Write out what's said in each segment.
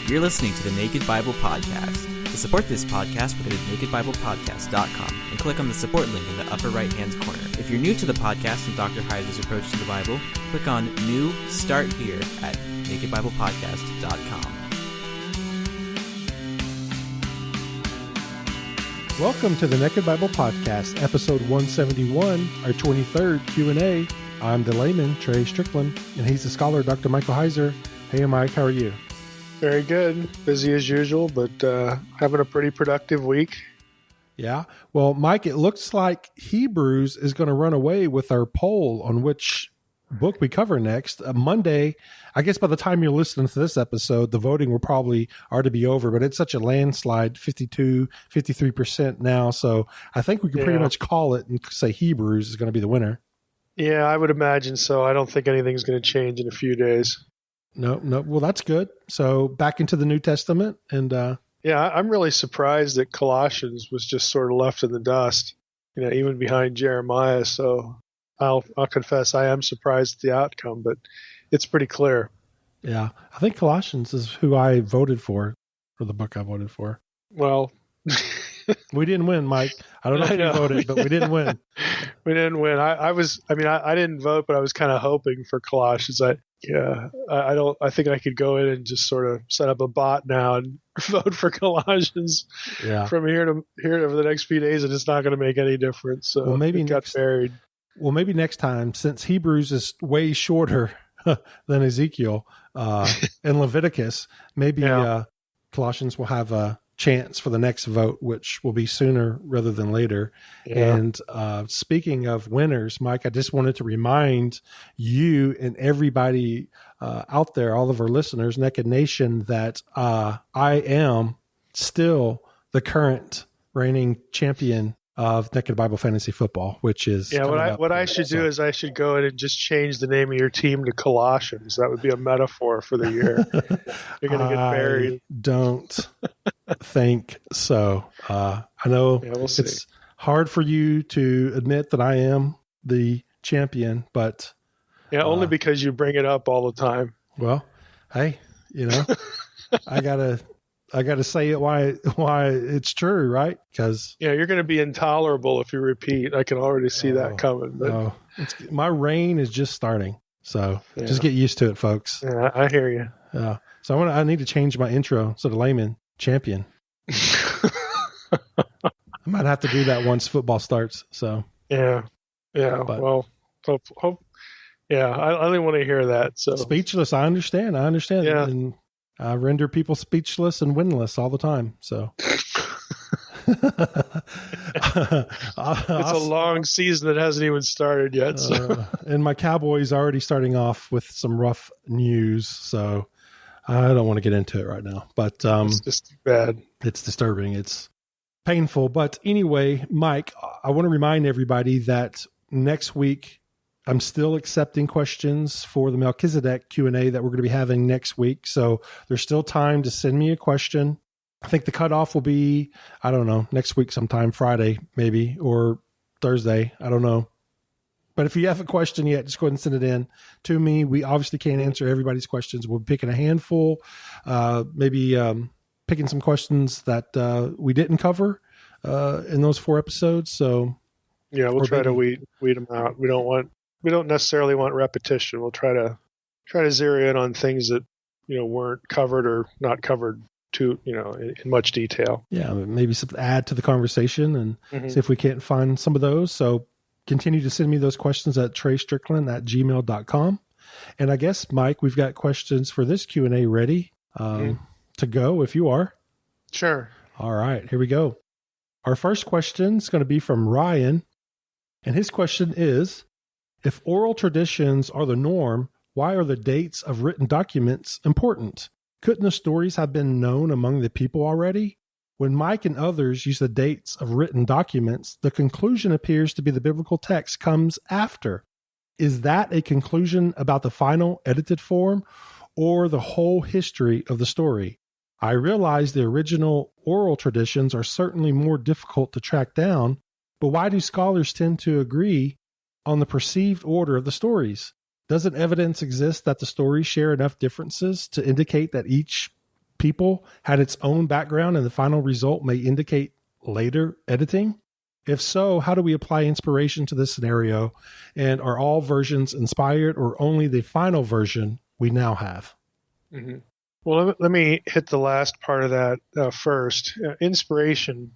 You're listening to the Naked Bible Podcast. To support this podcast, go to nakedbiblepodcast.com and click on the support link in the upper right-hand corner. If you're new to the podcast and Dr. Heiser's approach to the Bible, click on New Start Here at nakedbiblepodcast.com. Welcome to the Naked Bible Podcast, episode 171, our 23rd Q&A. I'm the layman, Trey Strickland, and he's the scholar, Dr. Michael Heiser. Hey, Mike, how are you? Very good. Busy as usual, but having a pretty productive week. Yeah. Well, Mike, it looks like Hebrews is going to run away with our poll on which book we cover next. Monday, I guess by the time you're listening to this episode, the voting will probably already be over, but it's such a landslide, 52, 53% now. So I think we can pretty much call it and say Hebrews is going to be the winner. Yeah, I would imagine so. I don't think anything's going to change in a few days. No. Well, that's good. So back into the New Testament. And yeah, I'm really surprised that Colossians was just sort of left in the dust, even behind Jeremiah. So I'll confess I am surprised at the outcome, but it's pretty clear. Yeah, I think Colossians is who I voted for the book I voted for. Well, we didn't win, Mike. I don't know if you voted, but we didn't win. We didn't win. I didn't vote, but I was kind of hoping for Colossians. I think I could go in and just sort of set up a bot now and vote for Colossians from here over the next few days, and it's not going to make any difference. So maybe it got buried. Well, maybe next time, since Hebrews is way shorter than Ezekiel and Leviticus, maybe Colossians will have a chance for the next vote, which will be sooner rather than later. Yeah. And speaking of winners, Mike, I just wanted to remind you and everybody out there, all of our listeners, Naked Nation, that I am still the current reigning champion of Naked Bible Fantasy Football, which is what I should do is I should go in and just change the name of your team to Colossians. That would be a metaphor for the year. You're going to get buried. Don't think so. I know it's hard for you to admit that I am the champion, but only because you bring it up all the time. Well, hey, I gotta say it why it's true, right? Because you're going to be intolerable if you repeat. I can already see that coming. But my reign is just starting, so just get used to it, folks. Yeah, I hear you. So I need to change my intro so the layman champion. I might have to do that once football starts. So but, well, hope. Yeah, I only want to hear that. So speechless. I understand. Yeah. And I render people speechless and winless all the time. So it's a long season that hasn't even started yet. So. And my Cowboys are already starting off with some rough news. So I don't want to get into it right now. But it's just bad. It's disturbing. It's painful. But anyway, Mike, I want to remind everybody that next week I'm still accepting questions for the Melchizedek Q&A that we're going to be having next week. So there's still time to send me a question. I think the cutoff will be, I don't know, next week sometime, Friday maybe, or Thursday. I don't know. But if you have a question yet, just go ahead and send it in to me. We obviously can't answer everybody's questions. We're picking a handful, maybe picking some questions that we didn't cover in those 4 episodes. So we'll try to weed them out. We don't necessarily want repetition. We'll try to zero in on things that weren't covered or not covered too in much detail. Yeah, maybe add to the conversation and see if we can't find some of those. So continue to send me those questions at treystrickland@gmail.com. And I guess, Mike, we've got questions for this Q&A ready to go if you are. Sure. All right, here we go. Our first question is going to be from Ryan, and his question is, if oral traditions are the norm, why are the dates of written documents important? Couldn't the stories have been known among the people already? When Mike and others use the dates of written documents, the conclusion appears to be the biblical text comes after. Is that a conclusion about the final edited form or the whole history of the story? I realize the original oral traditions are certainly more difficult to track down, but why do scholars tend to agree on the perceived order of the stories? Doesn't evidence exist that the stories share enough differences to indicate that each people had its own background and the final result may indicate later editing? If so, how do we apply inspiration to this scenario? And are all versions inspired or only the final version we now have? Mm-hmm. Well, let me hit the last part of that first. Inspiration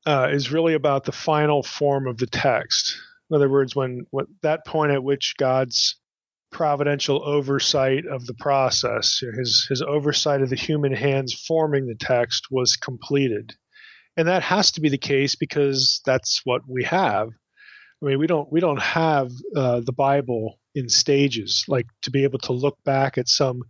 is really about the final form of the text. In other words, when that point at which God's providential oversight of the process, his oversight of the human hands forming the text was completed. And that has to be the case because that's what we have. I mean, we don't have the Bible in stages, like to be able to look back at some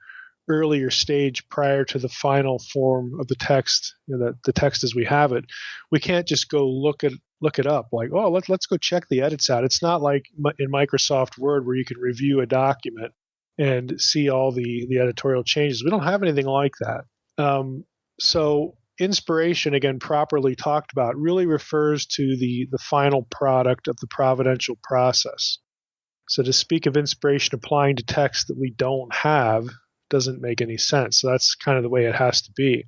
earlier stage prior to the final form of the text, the text as we have it. We can't just go look it up like, oh, let's go check the edits out. It's not like in Microsoft Word where you can review a document and see all the editorial changes. We don't have anything like that. So inspiration, again, properly talked about, really refers to the final product of the providential process. So to speak of inspiration applying to text that we don't have doesn't make any sense. So that's kind of the way it has to be.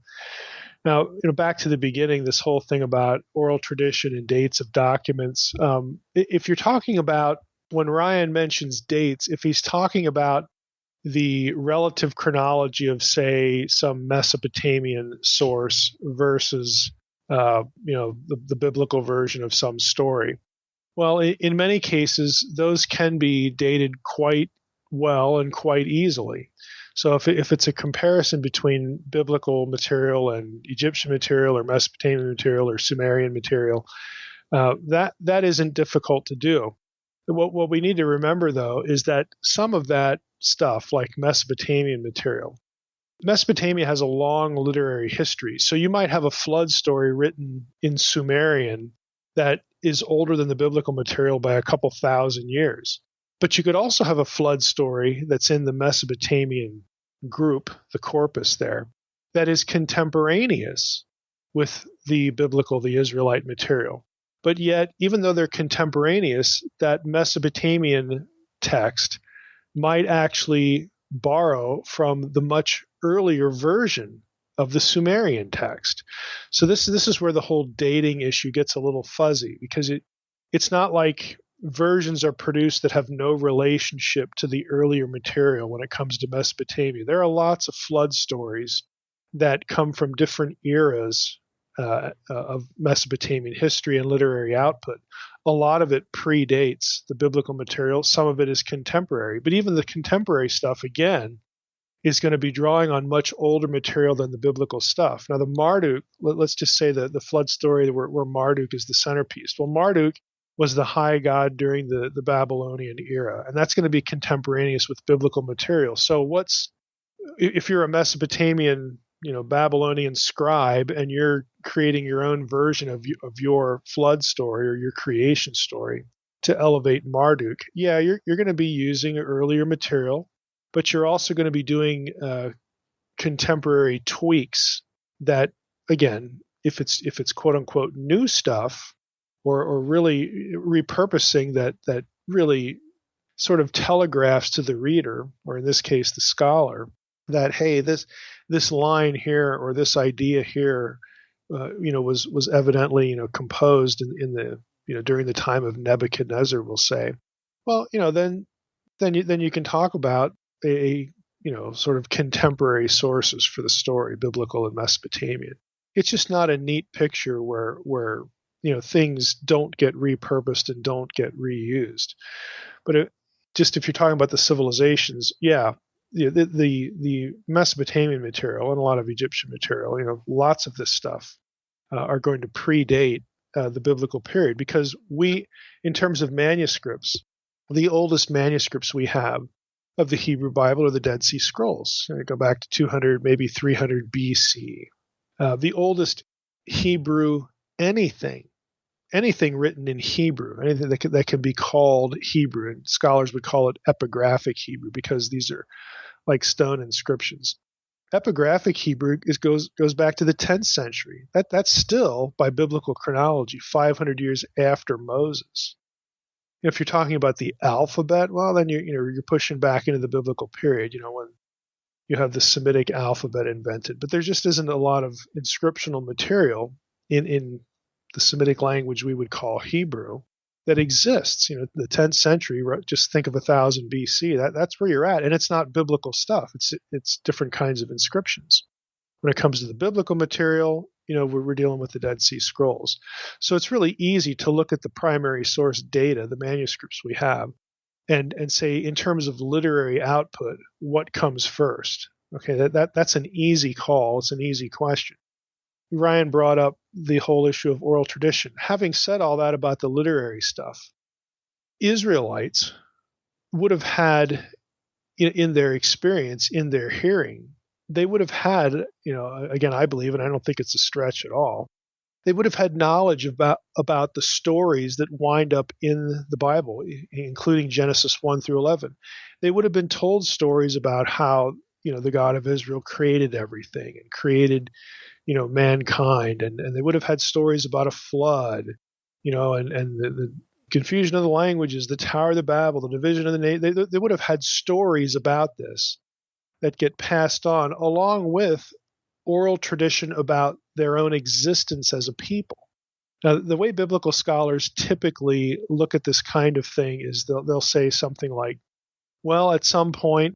Now, back to the beginning, this whole thing about oral tradition and dates of documents. If you're talking about, when Ryan mentions dates, if he's talking about the relative chronology of, say, some Mesopotamian source versus, the biblical version of some story, well, in many cases, those can be dated quite well and quite easily. So if it's a comparison between biblical material and Egyptian material or Mesopotamian material or Sumerian material, that isn't difficult to do. What we need to remember, though, is that some of that stuff, like Mesopotamian material, Mesopotamia has a long literary history. So you might have a flood story written in Sumerian that is older than the biblical material by a couple thousand years. But you could also have a flood story that's in the Mesopotamian group, the corpus there, that is contemporaneous with the biblical, the Israelite material. But yet, even though they're contemporaneous, that Mesopotamian text might actually borrow from the much earlier version of the Sumerian text. So this is where the whole dating issue gets a little fuzzy, because it's not like versions are produced that have no relationship to the earlier material when it comes to Mesopotamia. There are lots of flood stories that come from different eras of Mesopotamian history and literary output. A lot of it predates the biblical material. Some of it is contemporary. But even the contemporary stuff, again, is going to be drawing on much older material than the biblical stuff. Now, the Marduk, let's just say the flood story where Marduk is the centerpiece. Well, Marduk was the high god during the Babylonian era, and that's going to be contemporaneous with biblical material. So if you're a Mesopotamian, Babylonian scribe, and you're creating your own version of your flood story or your creation story to elevate Marduk, yeah, you're going to be using earlier material, but you're also going to be doing contemporary tweaks that, again, if it's quote unquote new stuff, or really repurposing that really sort of telegraphs to the reader, or in this case the scholar, that, hey, this line here or this idea here was evidently composed in the during the time of Nebuchadnezzar, we'll say. Well, then you can talk about a sort of contemporary sources for the story, biblical and Mesopotamian. It's just not a neat picture where things don't get repurposed and don't get reused. But just if you're talking about the civilizations, yeah, the Mesopotamian material and a lot of Egyptian material, lots of this stuff are going to predate the biblical period, because in terms of manuscripts, the oldest manuscripts we have of the Hebrew Bible are the Dead Sea Scrolls. Go back to 200, maybe 300 BC. The oldest Hebrew anything written in Hebrew, anything that can be called Hebrew, and scholars would call it epigraphic Hebrew because these are like stone inscriptions. Epigraphic Hebrew goes back to the 10th century. That's still, by biblical chronology, 500 years after Moses. If you're talking about the alphabet, well, then you're pushing back into the biblical period. When you have the Semitic alphabet invented. But there just isn't a lot of inscriptional material in the Semitic language we would call Hebrew that exists. The 10th century, just think of 1000 BC. That's where you're at, and it's not biblical stuff. It's different kinds of inscriptions. When it comes to the biblical material, we're dealing with the Dead Sea Scrolls. So it's really easy to look at the primary source data, the manuscripts we have, and say, in terms of literary output, what comes first? Okay, that's an easy call. It's an easy question. Ryan brought up the whole issue of oral tradition. Having said all that about the literary stuff, Israelites would have had, in their experience, in their hearing, they would have had, again, I believe, and I don't think it's a stretch at all, they would have had knowledge about the stories that wind up in the Bible, including Genesis 1 through 11. They would have been told stories about how, the God of Israel created everything and created, mankind, and they would have had stories about a flood, and the confusion of the languages, the Tower of Babel, the division of the nation. They would have had stories about this that get passed on, along with oral tradition about their own existence as a people. Now, the way biblical scholars typically look at this kind of thing is they'll say something like, well, at some point,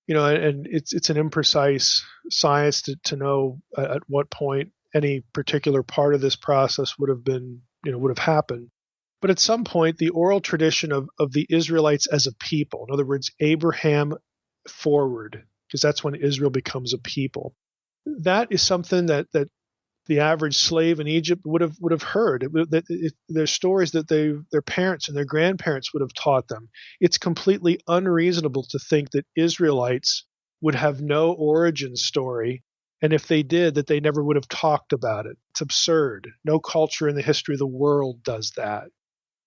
and it's an imprecise science to know at what point any particular part of this process would have happened. But at some point, the oral tradition of the Israelites as a people, in other words, Abraham forward, because that's when Israel becomes a people. That is something that the average slave in Egypt would have heard. There's stories that their parents and their grandparents would have taught them. It's completely unreasonable to think that Israelites would have no origin story, and if they did, that they never would have talked about it. It's absurd. No culture in the history of the world does that.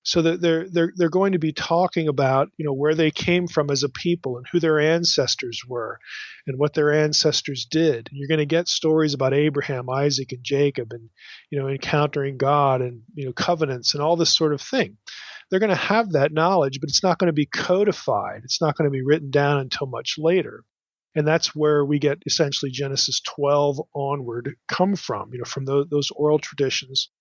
So that they're going to be talking about, where they came from as a people and who their ancestors were and what their ancestors did. You're going to get stories about Abraham, Isaac, and Jacob, and encountering God and covenants and all this sort of thing. They're going to have that knowledge, but it's not going to be codified. It's not going to be written down until much later. And that's where we get essentially Genesis 12 onward come from, from those oral traditions.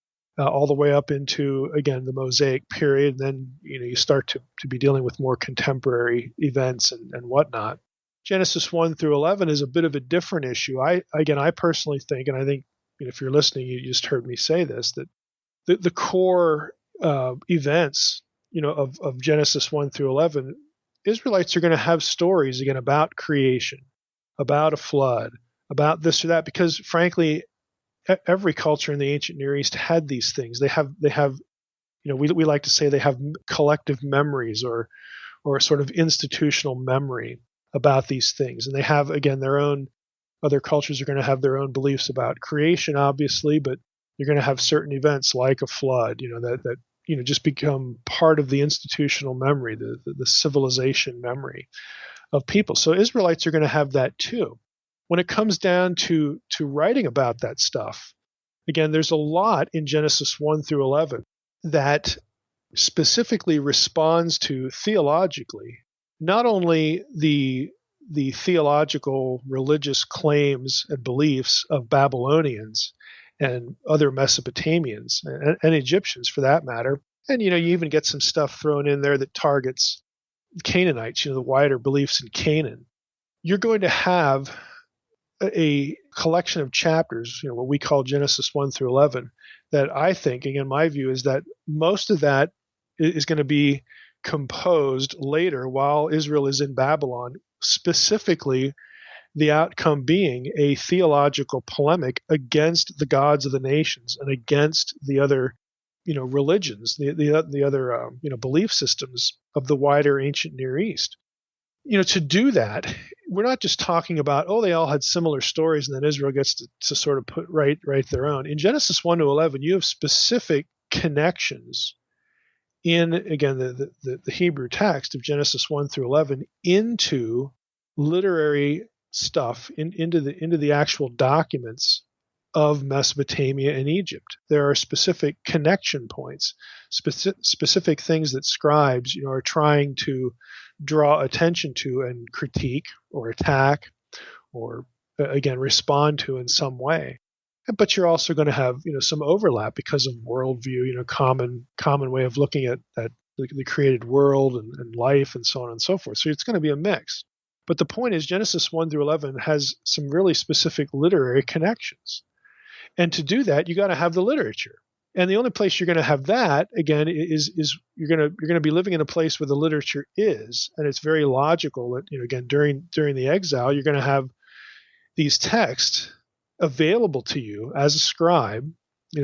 All the way up into, again, the Mosaic period. And then, you start to be dealing with more contemporary events and whatnot. Genesis 1 through 11 is a bit of a different issue. I personally think, and I think if you're listening, you just heard me say this, that the core events, of Genesis 1 through 11, Israelites are going to have stories, again, about creation, about a flood, about this or that, because frankly, every culture in the ancient Near East had these things. They have, we like to say they have collective memories or a sort of institutional memory about these things. And they have, again, other cultures are going to have their own beliefs about creation, obviously, but you're going to have certain events like a flood, that just become part of the institutional memory, the civilization memory of people. So Israelites are going to have that too. When it comes down to writing about that stuff, again, there's a lot in Genesis 1 through 11 that specifically responds to theologically, not only the theological religious claims and beliefs of Babylonians and other Mesopotamians and Egyptians for that matter, and you even get some stuff thrown in there that targets Canaanites, the wider beliefs in Canaan. You're going to have a collection of chapters, what we call Genesis 1 through 11, that I think, again, my view is that most of that is going to be composed later while Israel is in Babylon, specifically the outcome being a theological polemic against the gods of the nations and against the other, religions, the other, belief systems of the wider ancient Near East. To do that, we're not just talking about, they all had similar stories and then Israel gets to sort of write their own. In Genesis 1 to 11, you have specific connections in, again, the Hebrew text of Genesis 1 through 11 into literary stuff, into the actual documents of Mesopotamia and Egypt. There are specific connection points, specific things that scribes, are trying to draw attention to and critique or attack or again, respond to in some way. But you're also going to have, some overlap because of worldview, common way of looking at the created world and life and so on and so forth. So it's going to be a mix. But the point is, Genesis 1 through 11 has some really specific literary connections. And to do that, you got to have the literature. And the only place you're going to have that, again, is you're going to be living in a place where the literature is, and it's very logical that, again, during the exile, you're going to have these texts available to you as a scribe,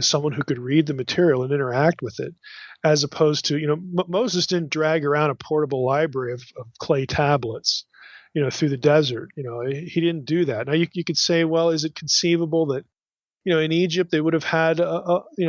someone who could read the material and interact with it, as opposed to, Moses didn't drag around a portable library of clay tablets, through the desert. He didn't do that. Now you could say, well, is it conceivable that, in Egypt they would have had,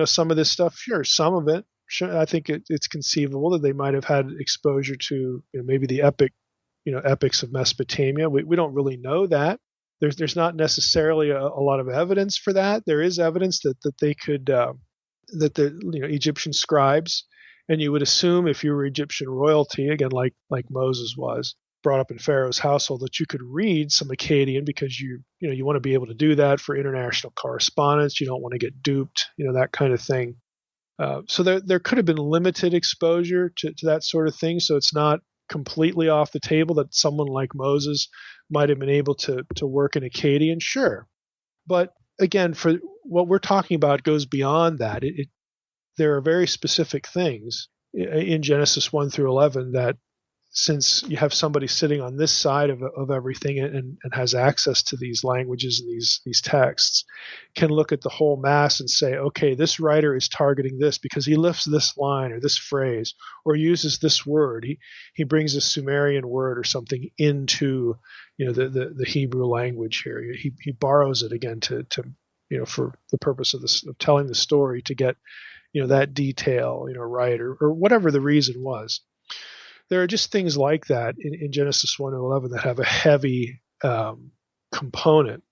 some of this stuff? Sure, some of it. Sure, I think it's conceivable that they might have had exposure to, maybe the epics of Mesopotamia. We don't really know that. There's not necessarily a lot of evidence for that. There is evidence that they could, that the Egyptian scribes, and you would assume if you were Egyptian royalty, again like Moses was, brought up in Pharaoh's household, that you could read some Akkadian because you want to be able to do that for international correspondence. You don't want to get duped, that kind of thing. So there could have been limited exposure to that sort of thing. So it's not completely off the table that someone like Moses might have been able to work in Akkadian, sure. But again, for what we're talking about goes beyond that. There are very specific things in Genesis 1 through 11 that, since you have somebody sitting on this side of everything and has access to these languages and these texts, can look at the whole mass and say, okay, this writer is targeting this because he lifts this line or this phrase or uses this word. He brings a Sumerian word or something into the Hebrew language here. He borrows it again to for the purpose of telling the story, to get that detail right, or whatever the reason was. There are just things like that in Genesis 1 to 11 that have a heavy component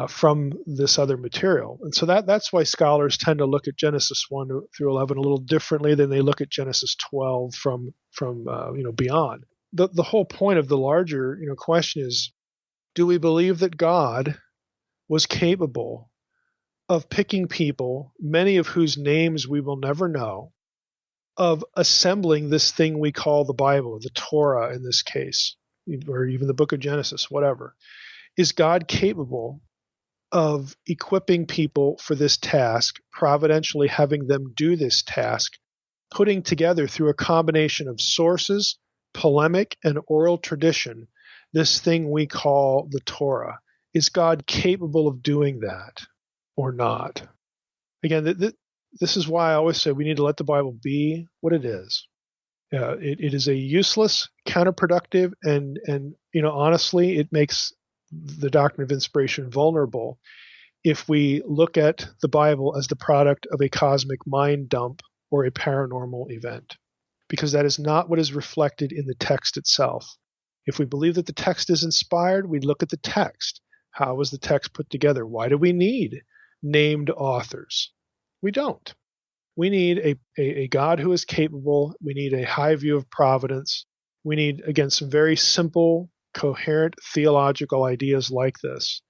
from this other material. And so that's why scholars tend to look at Genesis 1 through 11 a little differently than they look at Genesis 12 from beyond. The whole point of the larger question is, do we believe that God was capable of picking people, many of whose names we will never know, of assembling this thing we call the Bible, the Torah in this case, or even the book of Genesis, whatever? Is God capable of equipping people for this task, providentially having them do this task, putting together through a combination of sources, polemic, and oral tradition, this thing we call the Torah? Is God capable of doing that or not? Again, this is why I always say we need to let the Bible be what it is. It is a useless, counterproductive, and honestly, it makes the doctrine of inspiration vulnerable if we look at the Bible as the product of a cosmic mind dump or a paranormal event, because that is not what is reflected in the text itself. If we believe that the text is inspired, we look at the text. How was the text put together? Why do we need named authors? We don't. We need a God who is capable. We need a high view of providence. We need, again, some very simple, coherent theological ideas like this.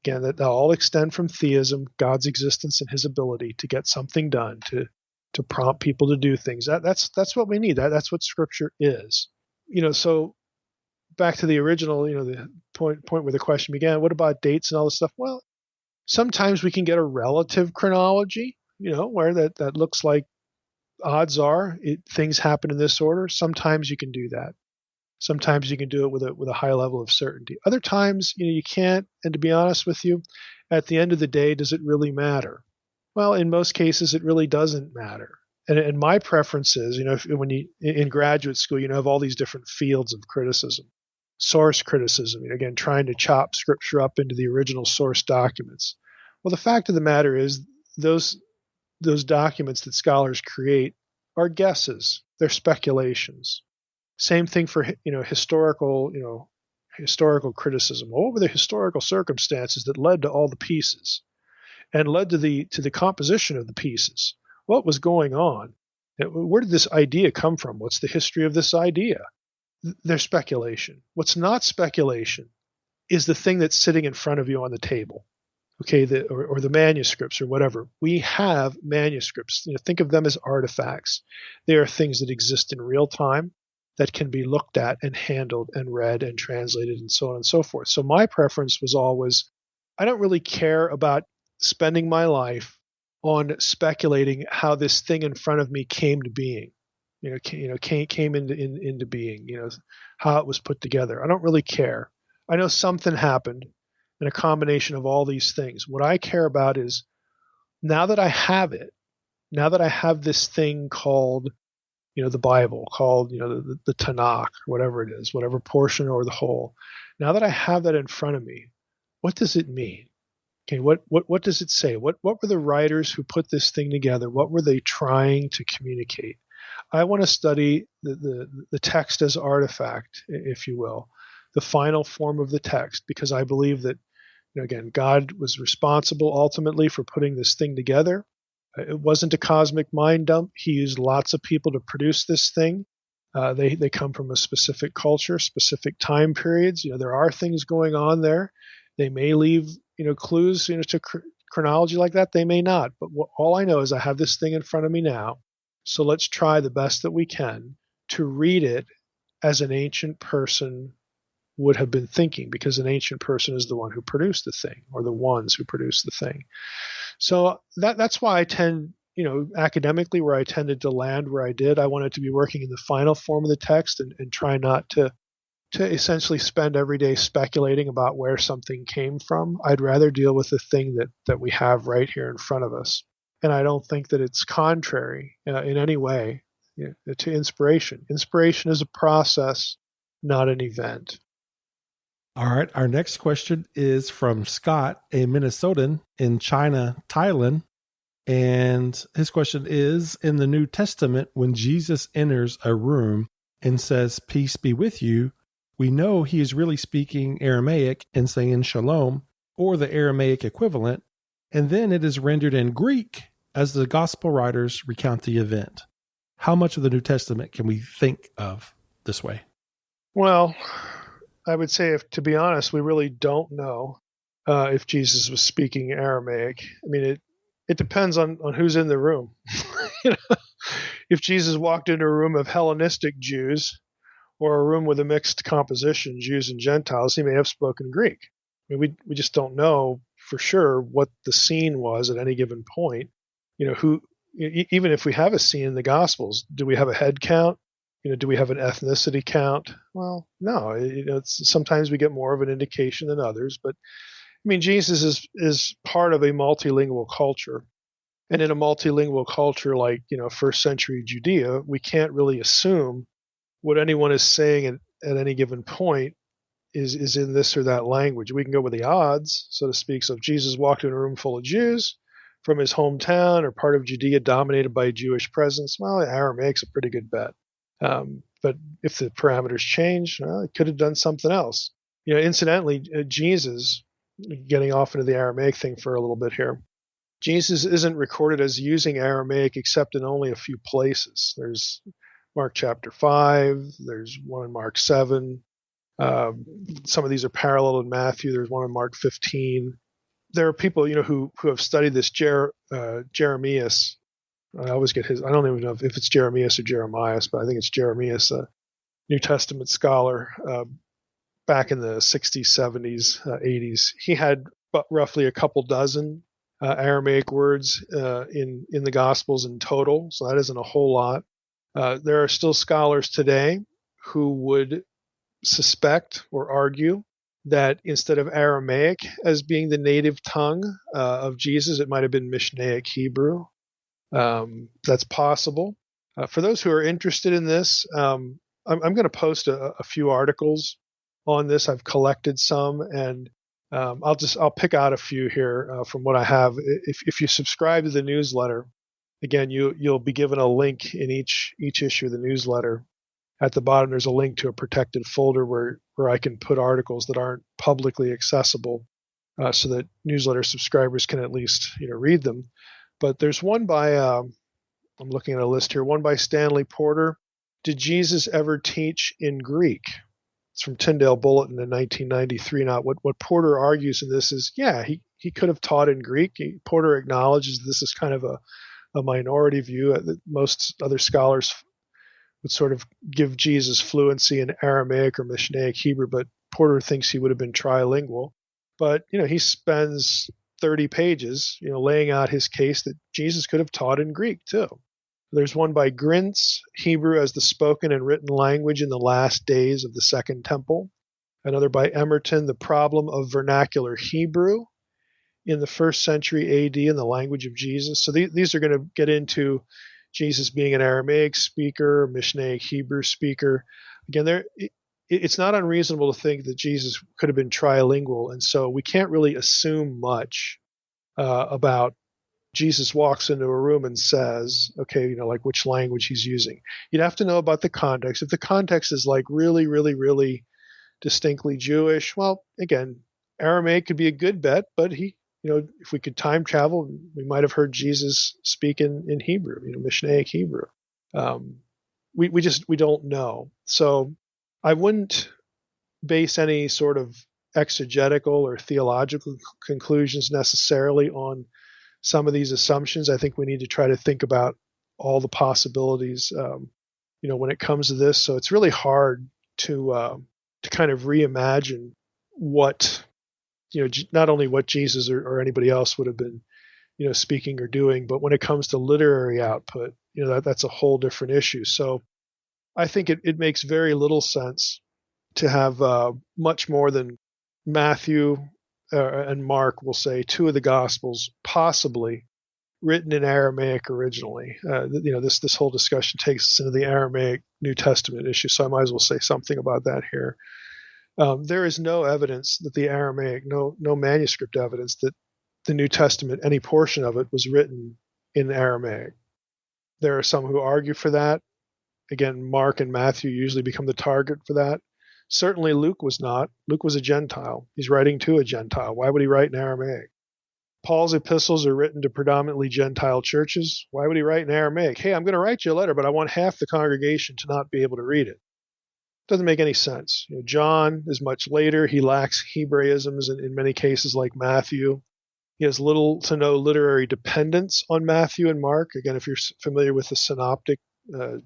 Again, that all extend from theism, God's existence and his ability to get something done, to prompt people to do things. That's what we need. That's what Scripture is. So back to the original, the point where the question began, what about dates and all this stuff? Well, sometimes we can get a relative chronology, where that looks like odds are things happen in this order. Sometimes you can do that. Sometimes you can do it with a high level of certainty. Other times, you can't. And to be honest with you, at the end of the day, does it really matter? Well, in most cases, it really doesn't matter. And my preference is, when you in graduate school, have all these different fields of criticism. Source criticism, again, trying to chop Scripture up into the original source documents. Well, the fact of the matter is, those documents that scholars create are guesses. They're speculations. Same thing for historical criticism. What were the historical circumstances that led to all the pieces, and led to the composition of the pieces? What was going on? Where did this idea come from? What's the history of this idea? They're speculation. What's not speculation is the thing that's sitting in front of you on the table. Okay, or the manuscripts or whatever. We have manuscripts. Think of them as artifacts. They are things that exist in real time that can be looked at and handled and read and translated and so on and so forth. So my preference was always, I don't really care about spending my life on speculating how this thing in front of me came to being. Came into being. How it was put together. I don't really care. I know something happened. And a combination of all these things. What I care about is, now that I have it, now that I have this thing called, the Bible, called, the Tanakh, whatever it is, whatever portion or the whole, now that I have that in front of me, what does it mean? Okay, what does it say? What were the writers who put this thing together? What were they trying to communicate? I want to study the text as artifact, if you will, the final form of the text, because I believe that, again, God was responsible ultimately for putting this thing together. It wasn't a cosmic mind dump. He used lots of people to produce this thing. They come from a specific culture, specific time periods. There are things going on there. They may leave, clues, to chronology like that. They may not. But all I know is I have this thing in front of me now. So let's try the best that we can to read it as an ancient person would have been thinking, because an ancient person is the one who produced the thing, or the ones who produced the thing. So that's why I tend, academically, where I tended to land where I did. I wanted to be working in the final form of the text and try not to essentially spend every day speculating about where something came from. I'd rather deal with the thing that we have right here in front of us. And I don't think that it's contrary in any way to inspiration. Inspiration is a process, not an event. All right. Our next question is from Scott, a Minnesotan in China, Thailand. And his question is, in the New Testament, when Jesus enters a room and says, "Peace be with you," we know he is really speaking Aramaic and saying shalom, or the Aramaic equivalent. And then it is rendered in Greek as the gospel writers recount the event. How much of the New Testament can we think of this way? Well, I would say, to be honest, we really don't know if Jesus was speaking Aramaic. I mean, it depends on who's in the room. If Jesus walked into a room of Hellenistic Jews or a room with a mixed composition, Jews and Gentiles, he may have spoken Greek. I mean, we just don't know for sure what the scene was at any given point. Even if we have a scene in the Gospels, do we have a head count? Do we have an ethnicity count? Well, no. Sometimes we get more of an indication than others. But, I mean, Jesus is part of a multilingual culture. And in a multilingual culture like, first century Judea, we can't really assume what anyone is saying at any given point is in this or that language. We can go with the odds, so to speak. So if Jesus walked in a room full of Jews from his hometown or part of Judea dominated by a Jewish presence, well, Aramaic's a pretty good bet. But if the parameters change, it could have done something else. Incidentally, Jesus, getting off into the Aramaic thing for a little bit here, Jesus isn't recorded as using Aramaic except in only a few places. There's Mark chapter 5, there's one in Mark 7. Some of these are parallel in Matthew. There's one in Mark 15. There are people, who have studied this. Jeremias. I always get his. I don't even know if it's Jeremias or Jeremias, but I think it's Jeremias, a New Testament scholar back in the 60s, 70s, 80s. He had roughly a couple dozen Aramaic words in the Gospels in total, so that isn't a whole lot. There are still scholars today who would suspect or argue that instead of Aramaic as being the native tongue of Jesus, it might have been Mishnaic Hebrew. That's possible. For those who are interested in this, I'm going to post a few articles on this. I've collected some, and I'll pick out a few here from what I have. If you subscribe to the newsletter, again, you'll be given a link in each issue of the newsletter. At the bottom, there's a link to a protected folder where I can put articles that aren't publicly accessible, so that newsletter subscribers can at least read them. But there's one by, I'm looking at a list here, one by Stanley Porter. Did Jesus ever teach in Greek? It's from Tyndale Bulletin in 1993. Now, what Porter argues in this is, yeah, he could have taught in Greek. Porter acknowledges this is kind of a minority view. That most other scholars would sort of give Jesus fluency in Aramaic or Mishnaic Hebrew, but Porter thinks he would have been trilingual. But, he spends 30 pages, laying out his case that Jesus could have taught in Greek too. There's one by Grintz, Hebrew as the spoken and written language in the last days of the Second Temple. Another by Emerton, The Problem of Vernacular Hebrew in the 1st century AD in the language of Jesus. So these are going to get into Jesus being an Aramaic speaker, Mishnaic Hebrew speaker. Again, it's not unreasonable to think that Jesus could have been trilingual, and so we can't really assume much about Jesus walks into a room and says, okay, like which language he's using. You'd have to know about the context. If the context is like really, really, really distinctly Jewish, well, again, Aramaic could be a good bet, but if we could time travel, we might have heard Jesus speak in Hebrew, Mishnaic Hebrew. We don't know. So I wouldn't base any sort of exegetical or theological conclusions necessarily on some of these assumptions. I think we need to try to think about all the possibilities, when it comes to this. So it's really hard to kind of reimagine what, not only what Jesus or anybody else would have been, speaking or doing, but when it comes to literary output, that's a whole different issue. So I think it makes very little sense to have much more than Matthew and Mark, we'll say, two of the Gospels possibly written in Aramaic originally. This whole discussion takes us into the Aramaic New Testament issue, so I might as well say something about that here. There is no evidence that the Aramaic, no manuscript evidence that the New Testament, any portion of it, was written in Aramaic. There are some who argue for that. Again, Mark and Matthew usually become the target for that. Certainly Luke was not. Luke was a Gentile. He's writing to a Gentile. Why would he write in Aramaic? Paul's epistles are written to predominantly Gentile churches. Why would he write in Aramaic? Hey, I'm going to write you a letter, but I want half the congregation to not be able to read it. Doesn't make any sense. John is much later. He lacks Hebraisms in many cases like Matthew. He has little to no literary dependence on Matthew and Mark. Again, if you're familiar with the synoptic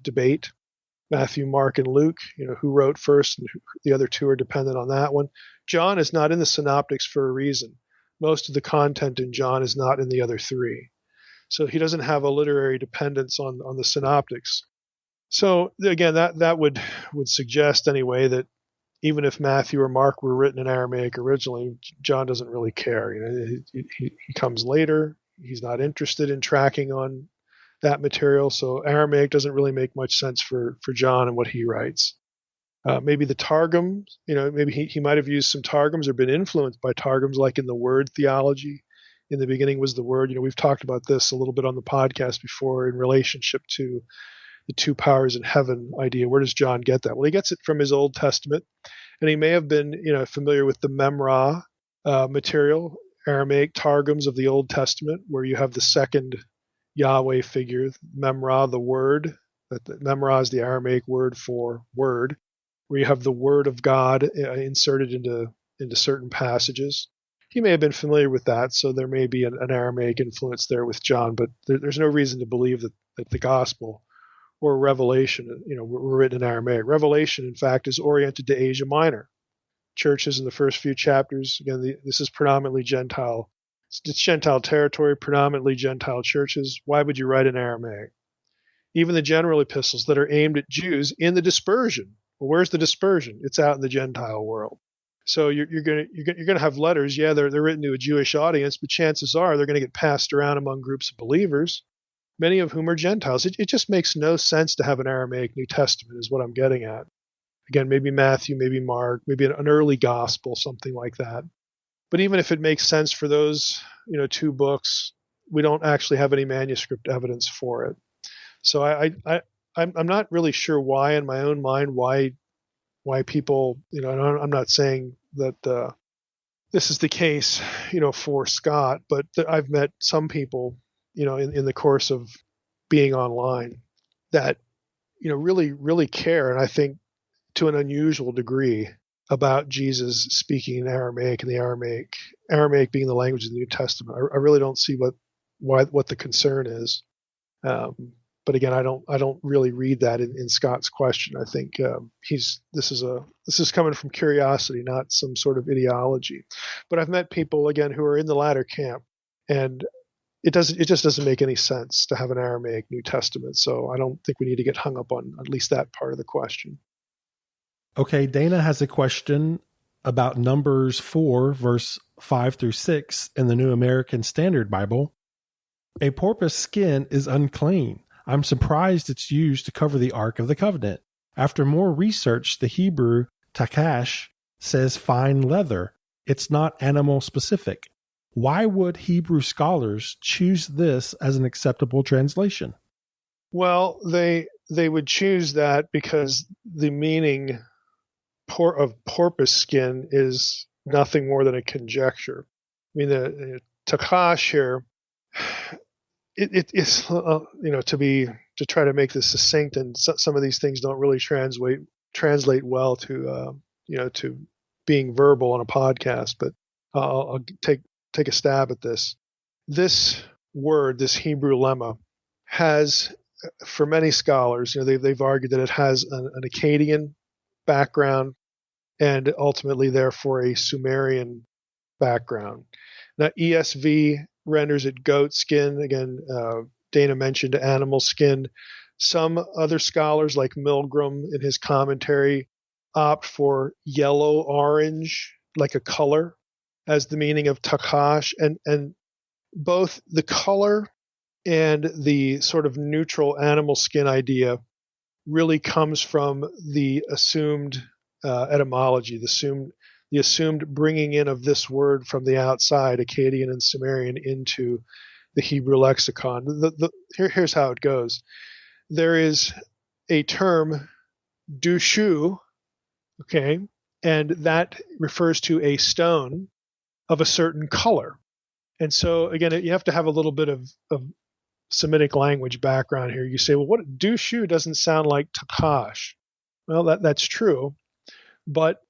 debate, Matthew, Mark, and Luke, who wrote first, and the other two are dependent on that one. John is not in the synoptics for a reason. Most of the content in John is not in the other three. So he doesn't have a literary dependence on the synoptics. So again, that would suggest anyway that even if Matthew or Mark were written in Aramaic originally, John doesn't really care. He comes later. He's not interested in tracking on that material. So Aramaic doesn't really make much sense for John and what he writes. Maybe the Targums, maybe he might have used some Targums or been influenced by Targums, like in the word theology. In the beginning was the word. We've talked about this a little bit on the podcast before in relationship to the two powers in heaven idea. Where does John get that? Well, he gets it from his Old Testament, and he may have been, familiar with the Memra material, Aramaic Targums of the Old Testament, where you have the second Yahweh figure, Memra, the word. Memra is the Aramaic word for word, where you have the word of God inserted into certain passages. He may have been familiar with that, so there may be an Aramaic influence there with John, but there's no reason to believe that the gospel or Revelation, were written in Aramaic. Revelation, in fact, is oriented to Asia Minor. Churches in the first few chapters, again, this is predominantly Gentile. It's Gentile territory, predominantly Gentile churches. Why would you write in Aramaic? Even the general epistles that are aimed at Jews in the dispersion. Well, where's the dispersion? It's out in the Gentile world. So you're going to have letters. Yeah, they're written to a Jewish audience, but chances are they're going to get passed around among groups of believers, many of whom are Gentiles. It just makes no sense to have an Aramaic New Testament, is what I'm getting at. Again, maybe Matthew, maybe Mark, maybe an early gospel, something like that. But even if it makes sense for those, two books, we don't actually have any manuscript evidence for it. So I'm not really sure why, in my own mind, why people, and I'm not saying that this is the case, for Scott, but I've met some people, in the course of being online that, really, really care. And I think to an unusual degree about Jesus speaking in Aramaic, and the Aramaic being the language of the New Testament. I really don't see what the concern is. But again, I don't really read that in Scott's question. I think this is coming from curiosity, not some sort of ideology. But I've met people again who are in the latter camp, and it just doesn't make any sense to have an Aramaic New Testament. So I don't think we need to get hung up on at least that part of the question. Okay, Dana has a question about Numbers 4, verse 5 through 6 in the New American Standard Bible. A porpoise skin is unclean. I'm surprised it's used to cover the Ark of the Covenant. After more research, the Hebrew takash says fine leather. It's not animal specific. Why would Hebrew scholars choose this as an acceptable translation? Well, they would choose that because the meaning of porpoise skin is nothing more than a conjecture. I mean, the takash here, it's to try to make this succinct, and some of these things don't really translate well to to being verbal on a podcast. But I'll take a stab at this. This word, this Hebrew lemma, has, for many scholars, they've argued that it has an Akkadian background and ultimately, therefore, a Sumerian background. Now, ESV renders it goat skin. Again, Dana mentioned animal skin. Some other scholars, like Milgram in his commentary, opt for yellow-orange, like a color, as the meaning of takash. And both the color and the sort of neutral animal skin idea really comes from the assumed etymology, the assumed bringing in of this word from the outside, Akkadian and Sumerian, into the Hebrew lexicon. Here's how it goes. There is a term, dushu, okay, and that refers to a stone of a certain color. And so, again, you have to have a little bit of Semitic language background here. You say, well, what dushu doesn't sound like takash. Well, that's true. But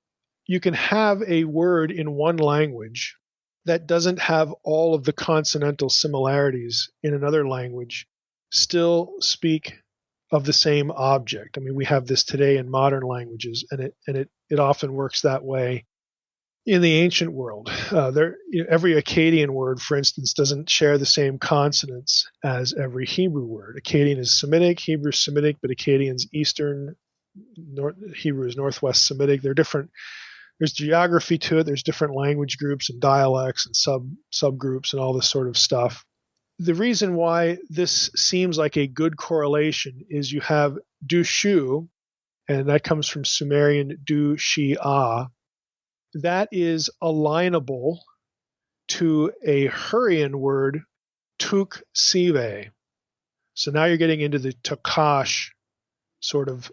you can have a word in one language that doesn't have all of the consonantal similarities in another language still speak of the same object. I mean, we have this today in modern languages, and it often works that way in the ancient world. Every Akkadian word, for instance, doesn't share the same consonants as every Hebrew word. Akkadian is Semitic, Hebrew is Semitic, but Akkadian's Eastern, Hebrew is Northwest Semitic. They're different. There's geography to it. There's different language groups and dialects and subgroups and all this sort of stuff. The reason why this seems like a good correlation is you have dushu, and that comes from Sumerian du-shi-ah. That is alignable to a Hurrian word, tuk-sive. So now you're getting into the takash sort of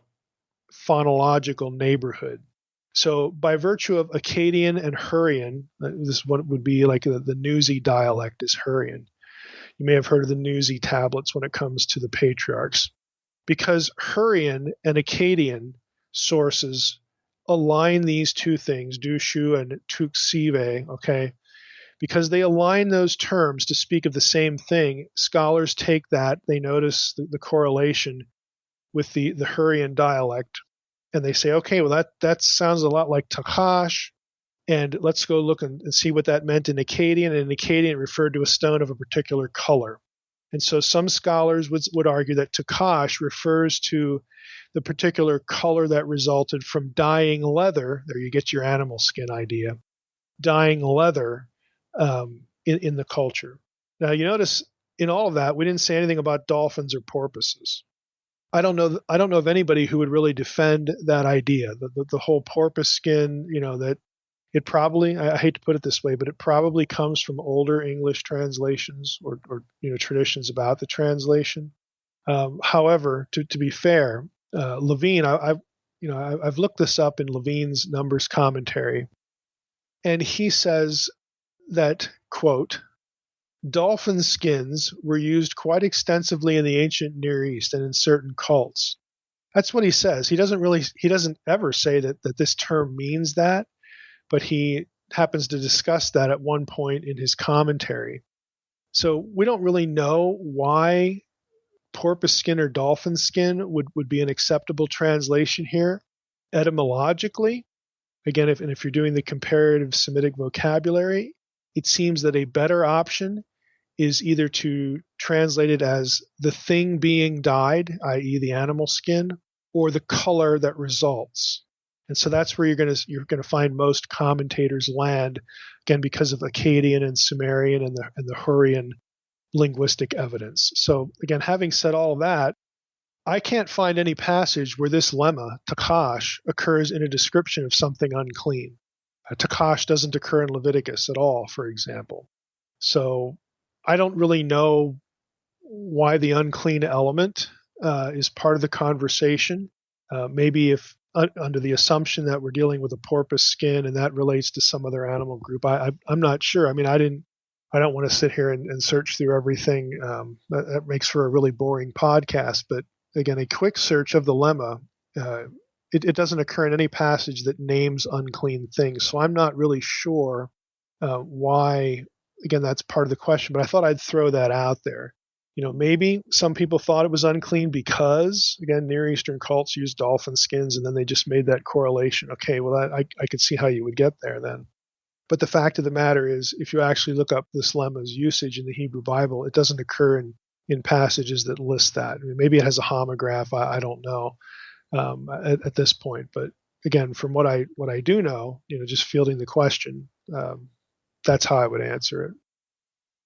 phonological neighborhood. So by virtue of Akkadian and Hurrian, this one would be like the Nuzi dialect is Hurrian. You may have heard of the Nuzi tablets when it comes to the patriarchs. Because Hurrian and Akkadian sources align these two things, dushu and tuk-sive, okay? Because they align those terms to speak of the same thing, scholars take that, they notice the correlation with the Hurrian dialect, and they say, okay, well, that sounds a lot like takash, and let's go look and see what that meant in Akkadian. And in Akkadian, it referred to a stone of a particular color. And so some scholars would argue that takash refers to the particular color that resulted from dyeing leather. There you get your animal skin idea. Dyeing leather in the culture. Now, you notice in all of that, we didn't say anything about dolphins or porpoises. I don't know of anybody who would really defend that idea, the whole porpoise skin, that it probably, I hate to put it this way, but it probably comes from older English translations or traditions about the translation. However, to be fair, Levine, I've looked this up in Levine's Numbers commentary, and he says that, quote, dolphin skins were used quite extensively in the ancient Near East and in certain cults. That's what he says. He doesn't ever say that this term means that, but he happens to discuss that at one point in his commentary. So we don't really know why porpoise skin or dolphin skin would be an acceptable translation here etymologically. Again, if you're doing the comparative Semitic vocabulary, it seems that a better option is either to translate it as the thing being dyed, i.e. the animal skin, or the color that results. And so that's where you're going to find most commentators land, again, because of Akkadian and Sumerian and the Hurrian linguistic evidence. So again, having said all of that, I can't find any passage where this lemma, takash, occurs in a description of something unclean. Takash doesn't occur in Leviticus at all, for example. So I don't really know why the unclean element is part of the conversation. Maybe if under the assumption that we're dealing with a porpoise skin and that relates to some other animal group, I'm not sure. I mean, I don't want to sit here and search through everything. That makes for a really boring podcast. But again, a quick search of the lemma, it doesn't occur in any passage that names unclean things. So I'm not really sure why. Again, that's part of the question. But I thought I'd throw that out there. Maybe some people thought it was unclean because, again, Near Eastern cults use dolphin skins, and then they just made that correlation. Okay, well, I could see how you would get there then. But the fact of the matter is, if you actually look up this lemma's usage in the Hebrew Bible, it doesn't occur in passages that list that. I mean, maybe it has a homograph. I don't know at this point. But again, from what I do know, just fielding the question, that's how I would answer it.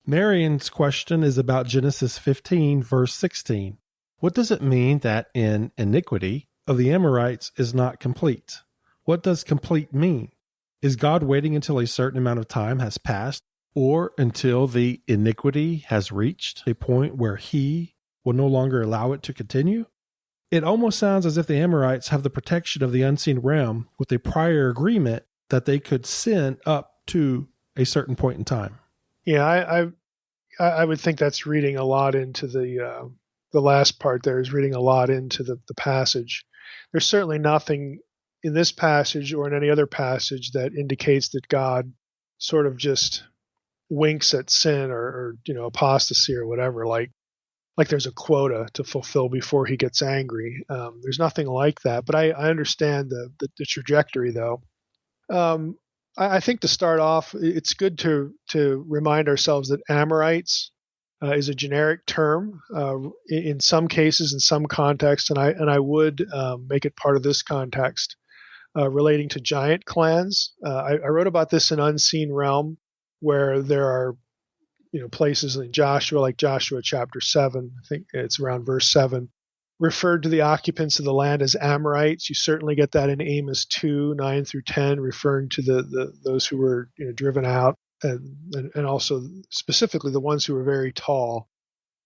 Marion's question is about Genesis 15, verse 16. What does it mean that in iniquity of the Amorites is not complete? What does complete mean? Is God waiting until a certain amount of time has passed, or until the iniquity has reached a point where he will no longer allow it to continue? It almost sounds as if the Amorites have the protection of the unseen realm with a prior agreement that they could sin up to a certain point in time. Yeah, I would think that's reading a lot into the last part there is reading a lot into the passage. There's certainly nothing in this passage or in any other passage that indicates that God sort of just winks at sin or apostasy or whatever, like there's a quota to fulfill before he gets angry. There's nothing like that, but I understand the trajectory though. I think to start off, it's good to remind ourselves that Amorites is a generic term in some cases, in some contexts, and I would make it part of this context relating to giant clans. I wrote about this in Unseen Realm, where there are places in Joshua, like Joshua chapter 7, I think it's around verse 7, referred to the occupants of the land as Amorites. You certainly get that in Amos 2, 9 through 10, referring to those who were driven out, and also specifically the ones who were very tall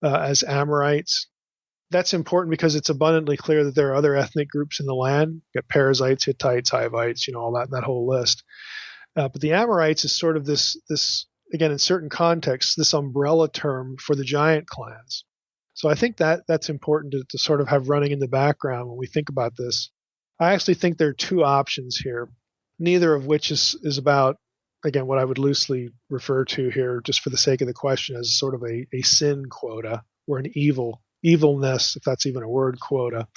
as Amorites. That's important because it's abundantly clear that there are other ethnic groups in the land. You got Perizzites, Hittites, Hivites, all that whole list. But the Amorites is sort of this again, in certain contexts, this umbrella term for the giant clans. So I think that's important to sort of have running in the background when we think about this. I actually think there are two options here, neither of which is about, again, what I would loosely refer to here, just for the sake of the question, as sort of a sin quota or an evilness, if that's even a word, quota.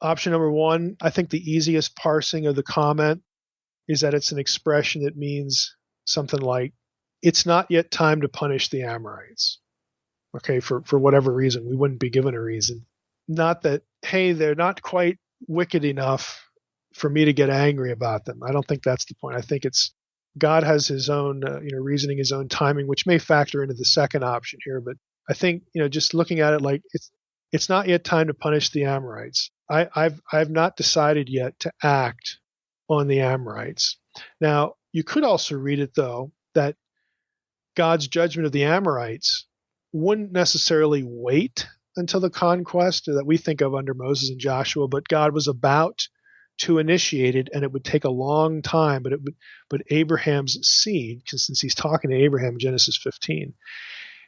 Option number one, I think the easiest parsing of the comment is that it's an expression that means something like, it's not yet time to punish the Amorites. Okay, for whatever reason, we wouldn't be given a reason. Not that, hey, they're not quite wicked enough for me to get angry about them. I don't think that's the point. I think it's God has his own, reasoning, his own timing, which may factor into the second option here. But I think, just looking at it like it's not yet time to punish the Amorites. I've not decided yet to act on the Amorites. Now, you could also read it though that God's judgment of the Amorites wouldn't necessarily wait until the conquest that we think of under Moses and Joshua, but God was about to initiate it, and it would take a long time. But Abraham's seed, since he's talking to Abraham in Genesis 15,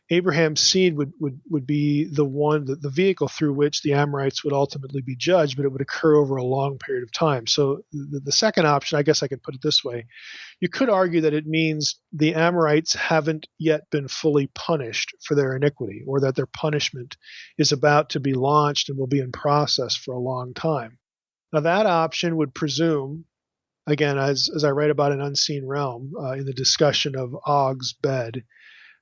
Abraham's seed would be the vehicle through which the Amorites would ultimately be judged, but it would occur over a long period of time. So the second option, I guess I could put it this way. You could argue that it means the Amorites haven't yet been fully punished for their iniquity, or that their punishment is about to be launched and will be in process for a long time. Now that option would presume, again, as I write about an unseen realm in the discussion of Og's bed,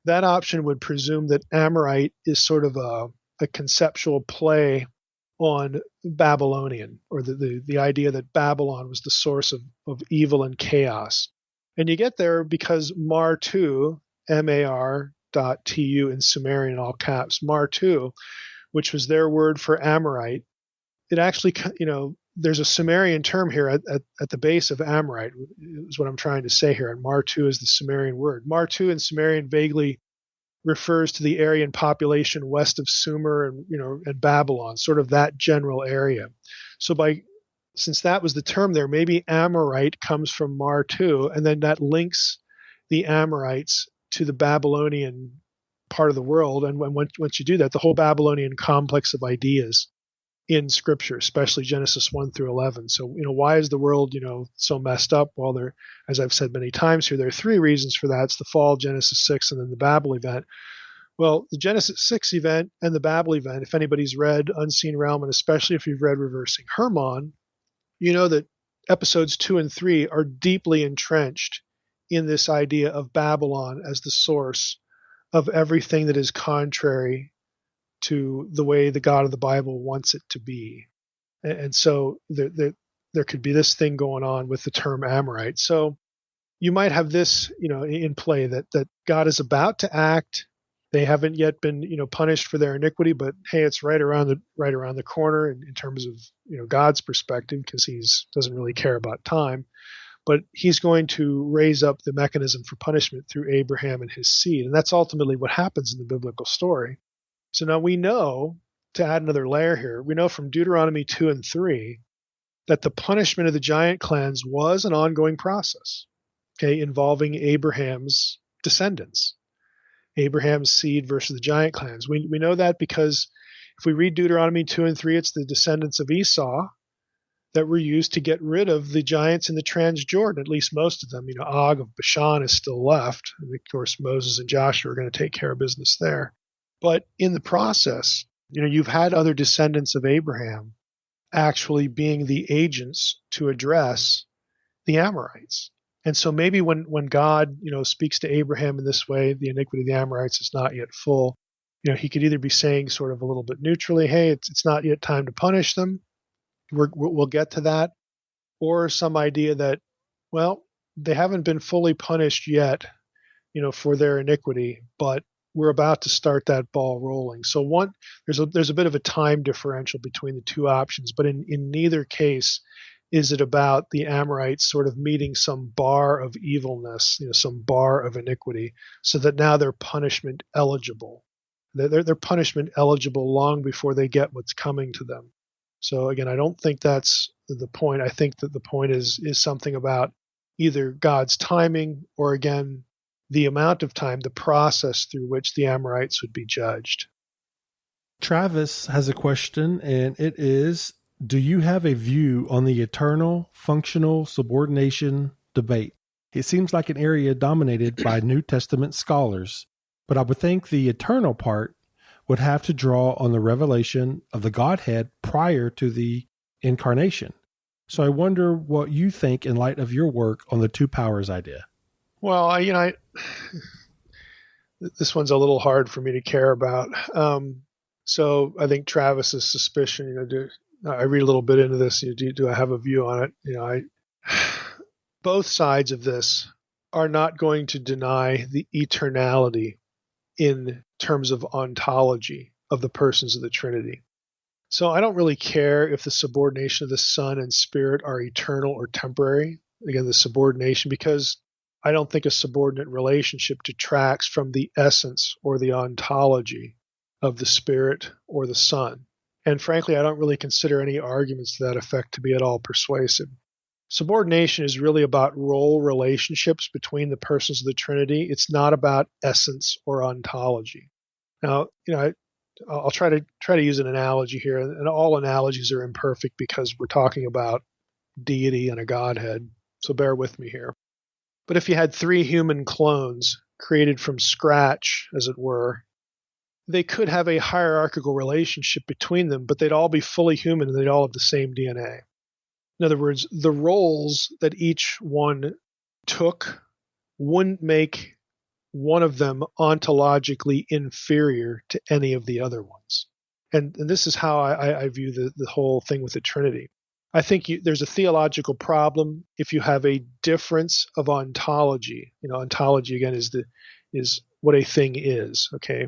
that option would presume that Amorite is sort of a conceptual play on Babylonian, or the idea that Babylon was the source of evil and chaos. And you get there because Martu, M-A-R.tu in Sumerian, all caps, Martu, which was their word for Amorite, it actually, there's a Sumerian term here at the base of Amorite, is what I'm trying to say here, and Martu is the Sumerian word. Martu in Sumerian vaguely refers to the Aryan population west of Sumer and Babylon, sort of that general area. So since that was the term there, maybe Amorite comes from Martu, and then that links the Amorites to the Babylonian part of the world. And once you do that, the whole Babylonian complex of ideas in Scripture, especially Genesis 1 through 11. So, why is the world, so messed up? Well, as I've said many times here, there are three reasons for that. It's the fall, Genesis 6, and then the Babel event. Well, the Genesis 6 event and the Babel event, if anybody's read Unseen Realm, and especially if you've read Reversing Hermon, you know that episodes 2 and 3 are deeply entrenched in this idea of Babylon as the source of everything that is contrary to the way the God of the Bible wants it to be. And so there could be this thing going on with the term Amorite. So you might have this, in play that God is about to act. They haven't yet been, punished for their iniquity, but hey, it's right around the corner in terms of, God's perspective, because he doesn't really care about time. But he's going to raise up the mechanism for punishment through Abraham and his seed. And that's ultimately what happens in the biblical story. So now we know, to add another layer here, we know from Deuteronomy 2 and 3 that the punishment of the giant clans was an ongoing process, involving Abraham's descendants, Abraham's seed versus the giant clans. We know that because if we read Deuteronomy 2 and 3, it's the descendants of Esau that were used to get rid of the giants in the Transjordan, at least most of them. Og of Bashan is still left, and of course Moses and Joshua are going to take care of business there. But in the process, you've had other descendants of Abraham actually being the agents to address the Amorites. And so maybe when God, speaks to Abraham in this way, the iniquity of the Amorites is not yet full, he could either be saying sort of a little bit neutrally, hey, it's not yet time to punish them. We'll get to that. Or some idea that, well, they haven't been fully punished yet, for their iniquity, but we're about to start that ball rolling. So there's a bit of a time differential between the two options, but in neither case is it about the Amorites sort of meeting some bar of evilness, some bar of iniquity, so that now they're punishment eligible. They're punishment eligible long before they get what's coming to them. So again, I don't think that's the point. I think that the point is something about either God's timing or, again, the amount of time, the process through which the Amorites would be judged. Travis has a question, and it is, do you have a view on the eternal functional subordination debate? It seems like an area dominated by New Testament scholars, but I would think the eternal part would have to draw on the revelation of the Godhead prior to the incarnation. So I wonder what you think in light of your work on the two powers idea. Well, this one's a little hard for me to care about. So I think Travis's suspicion, I read a little bit into this. Do I have a view on it? Both sides of this are not going to deny the eternality in terms of ontology of the persons of the Trinity. So I don't really care if the subordination of the Son and Spirit are eternal or temporary. Again, the subordination, because I don't think a subordinate relationship detracts from the essence or the ontology of the Spirit or the Son. And frankly, I don't really consider any arguments to that effect to be at all persuasive. Subordination is really about role relationships between the persons of the Trinity. It's not about essence or ontology. Now, I'll try to use an analogy here, and all analogies are imperfect because we're talking about deity and a godhead. So bear with me here. But if you had 3 human clones created from scratch, as it were, they could have a hierarchical relationship between them, but they'd all be fully human and they'd all have the same DNA. In other words, the roles that each one took wouldn't make one of them ontologically inferior to any of the other ones. And this is how I view the whole thing with the Trinity. I think there's a theological problem if you have a difference of ontology. Ontology again is what a thing is. Okay,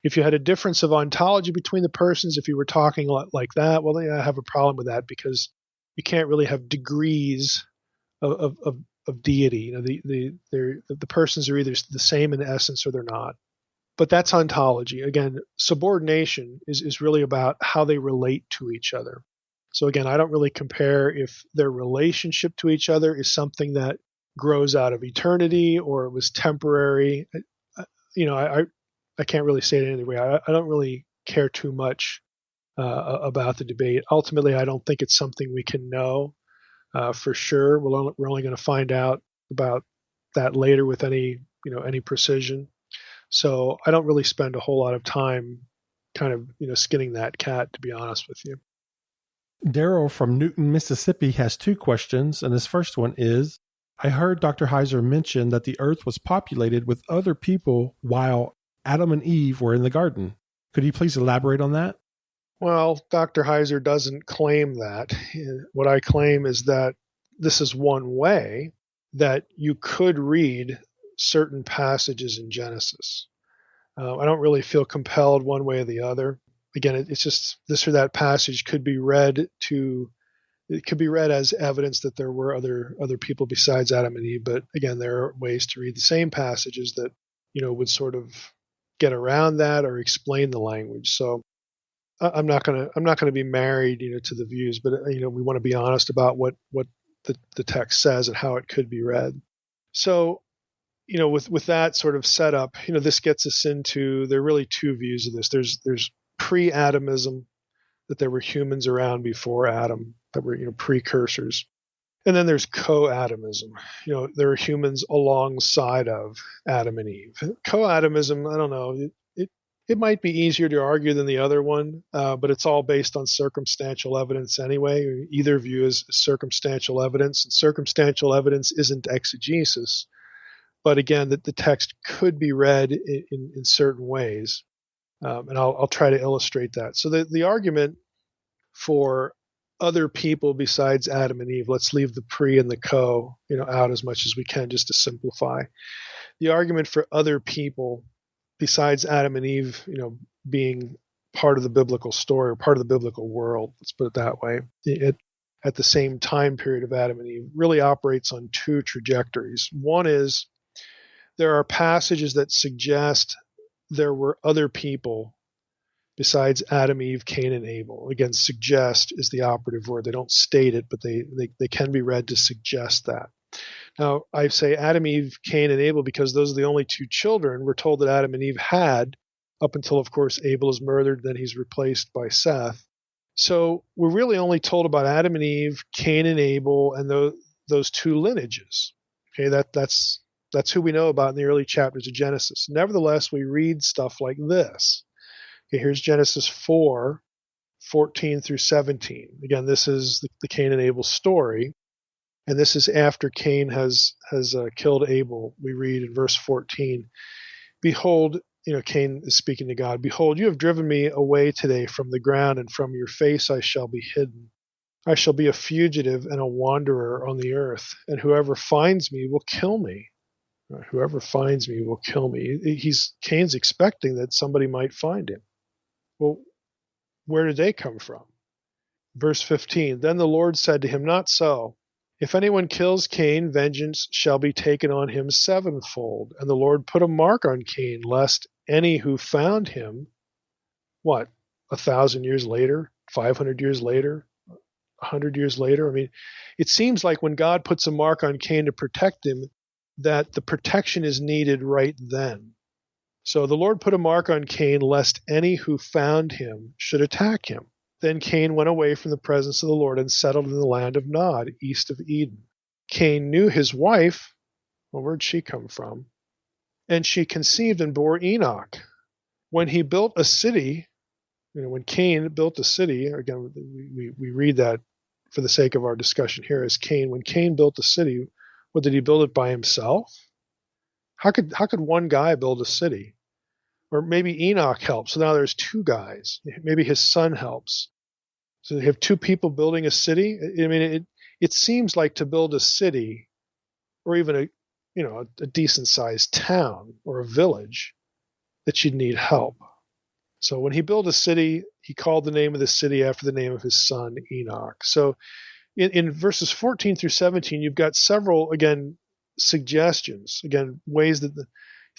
if you had a difference of ontology between the persons, if you were talking like that, well, I have a problem with that because you can't really have degrees of deity. The persons are either the same in essence or they're not. But that's ontology. Again, subordination is really about how they relate to each other. So again, I don't really compare if their relationship to each other is something that grows out of eternity or it was temporary. I can't really say it any other way. I don't really care too much about the debate. Ultimately, I don't think it's something we can know for sure. We're only going to find out about that later with any precision. So I don't really spend a whole lot of time kind of skinning that cat, to be honest with you. Daryl from Newton, Mississippi has 2 questions, and his first one is, I heard Dr. Heiser mention that the earth was populated with other people while Adam and Eve were in the garden. Could you please elaborate on that? Well, Dr. Heiser doesn't claim that. What I claim is that this is one way that you could read certain passages in Genesis. I don't really feel compelled one way or the other. Again, it's just this or that passage could be read as evidence that there were other people besides Adam and Eve. But again, there are ways to read the same passages that would sort of get around that or explain the language. So I'm not gonna be married to the views, but we want to be honest about what the text says and how it could be read. So with that sort of setup, this gets us into, there are really 2 views of this. There's pre-Adamism, that there were humans around before Adam that were precursors, and then there's co-Adamism. There are humans alongside of Adam and Eve. Co-Adamism, I don't know, it might be easier to argue than the other one, but it's all based on circumstantial evidence anyway. Either view is circumstantial evidence, and circumstantial evidence isn't exegesis. But again, the text could be read in certain ways, and I'll try to illustrate that. So the argument for other people besides Adam and Eve, let's leave the pre and the co out as much as we can just to simplify. The argument for other people besides Adam and Eve, being part of the biblical story or part of the biblical world, let's put it that way, at the same time period of Adam and Eve, really operates on 2 trajectories. One is there are passages that suggest there were other people besides Adam, Eve, Cain, and Abel. Again, suggest is the operative word. They don't state it, but they can be read to suggest that. Now, I say Adam, Eve, Cain, and Abel because those are the only 2 children we're told that Adam and Eve had, up until, of course, Abel is murdered, then he's replaced by Seth. So we're really only told about Adam and Eve, Cain and Abel, and those 2 lineages. Okay, that's who we know about in the early chapters of Genesis. Nevertheless, we read stuff like this. Okay, here's Genesis 4:14 through 17. Again, this is the Cain and Abel story, and this is after Cain has killed Abel. We read in verse 14, "Behold," Cain is speaking to God, "Behold, you have driven me away today from the ground, and from your face I shall be hidden. I shall be a fugitive and a wanderer on the earth, and whoever finds me will kill me." Whoever finds me will kill me. Cain's expecting that somebody might find him. Well, where did they come from? Verse 15, "Then the Lord said to him, Not so. If anyone kills Cain, vengeance shall be taken on him 7-fold. And the Lord put a mark on Cain, lest any who found him," what, 1,000 years later, 500 years later, 100 years later? I mean, it seems like when God puts a mark on Cain to protect him, that the protection is needed right then. So the Lord put a mark on Cain, lest any who found him should attack him. Then Cain went away from the presence of the Lord and settled in the land of Nod, east of Eden. Cain knew his wife. Well, where'd she come from? And she conceived and bore Enoch. When he built a city, when Cain built a city, again, we read that for the sake of our discussion here as Cain. When Cain built a city, what, did he build it by himself? How could one guy build a city? Or maybe Enoch helps. So now there's two guys. Maybe his son helps. So you have two people building a city. I mean, it seems like to build a city, or even a decent sized town or a village, that you'd need help. So when he built a city, he called the name of the city after the name of his son Enoch. So in verses 14 through 17, you've got several, again, suggestions, again, ways that the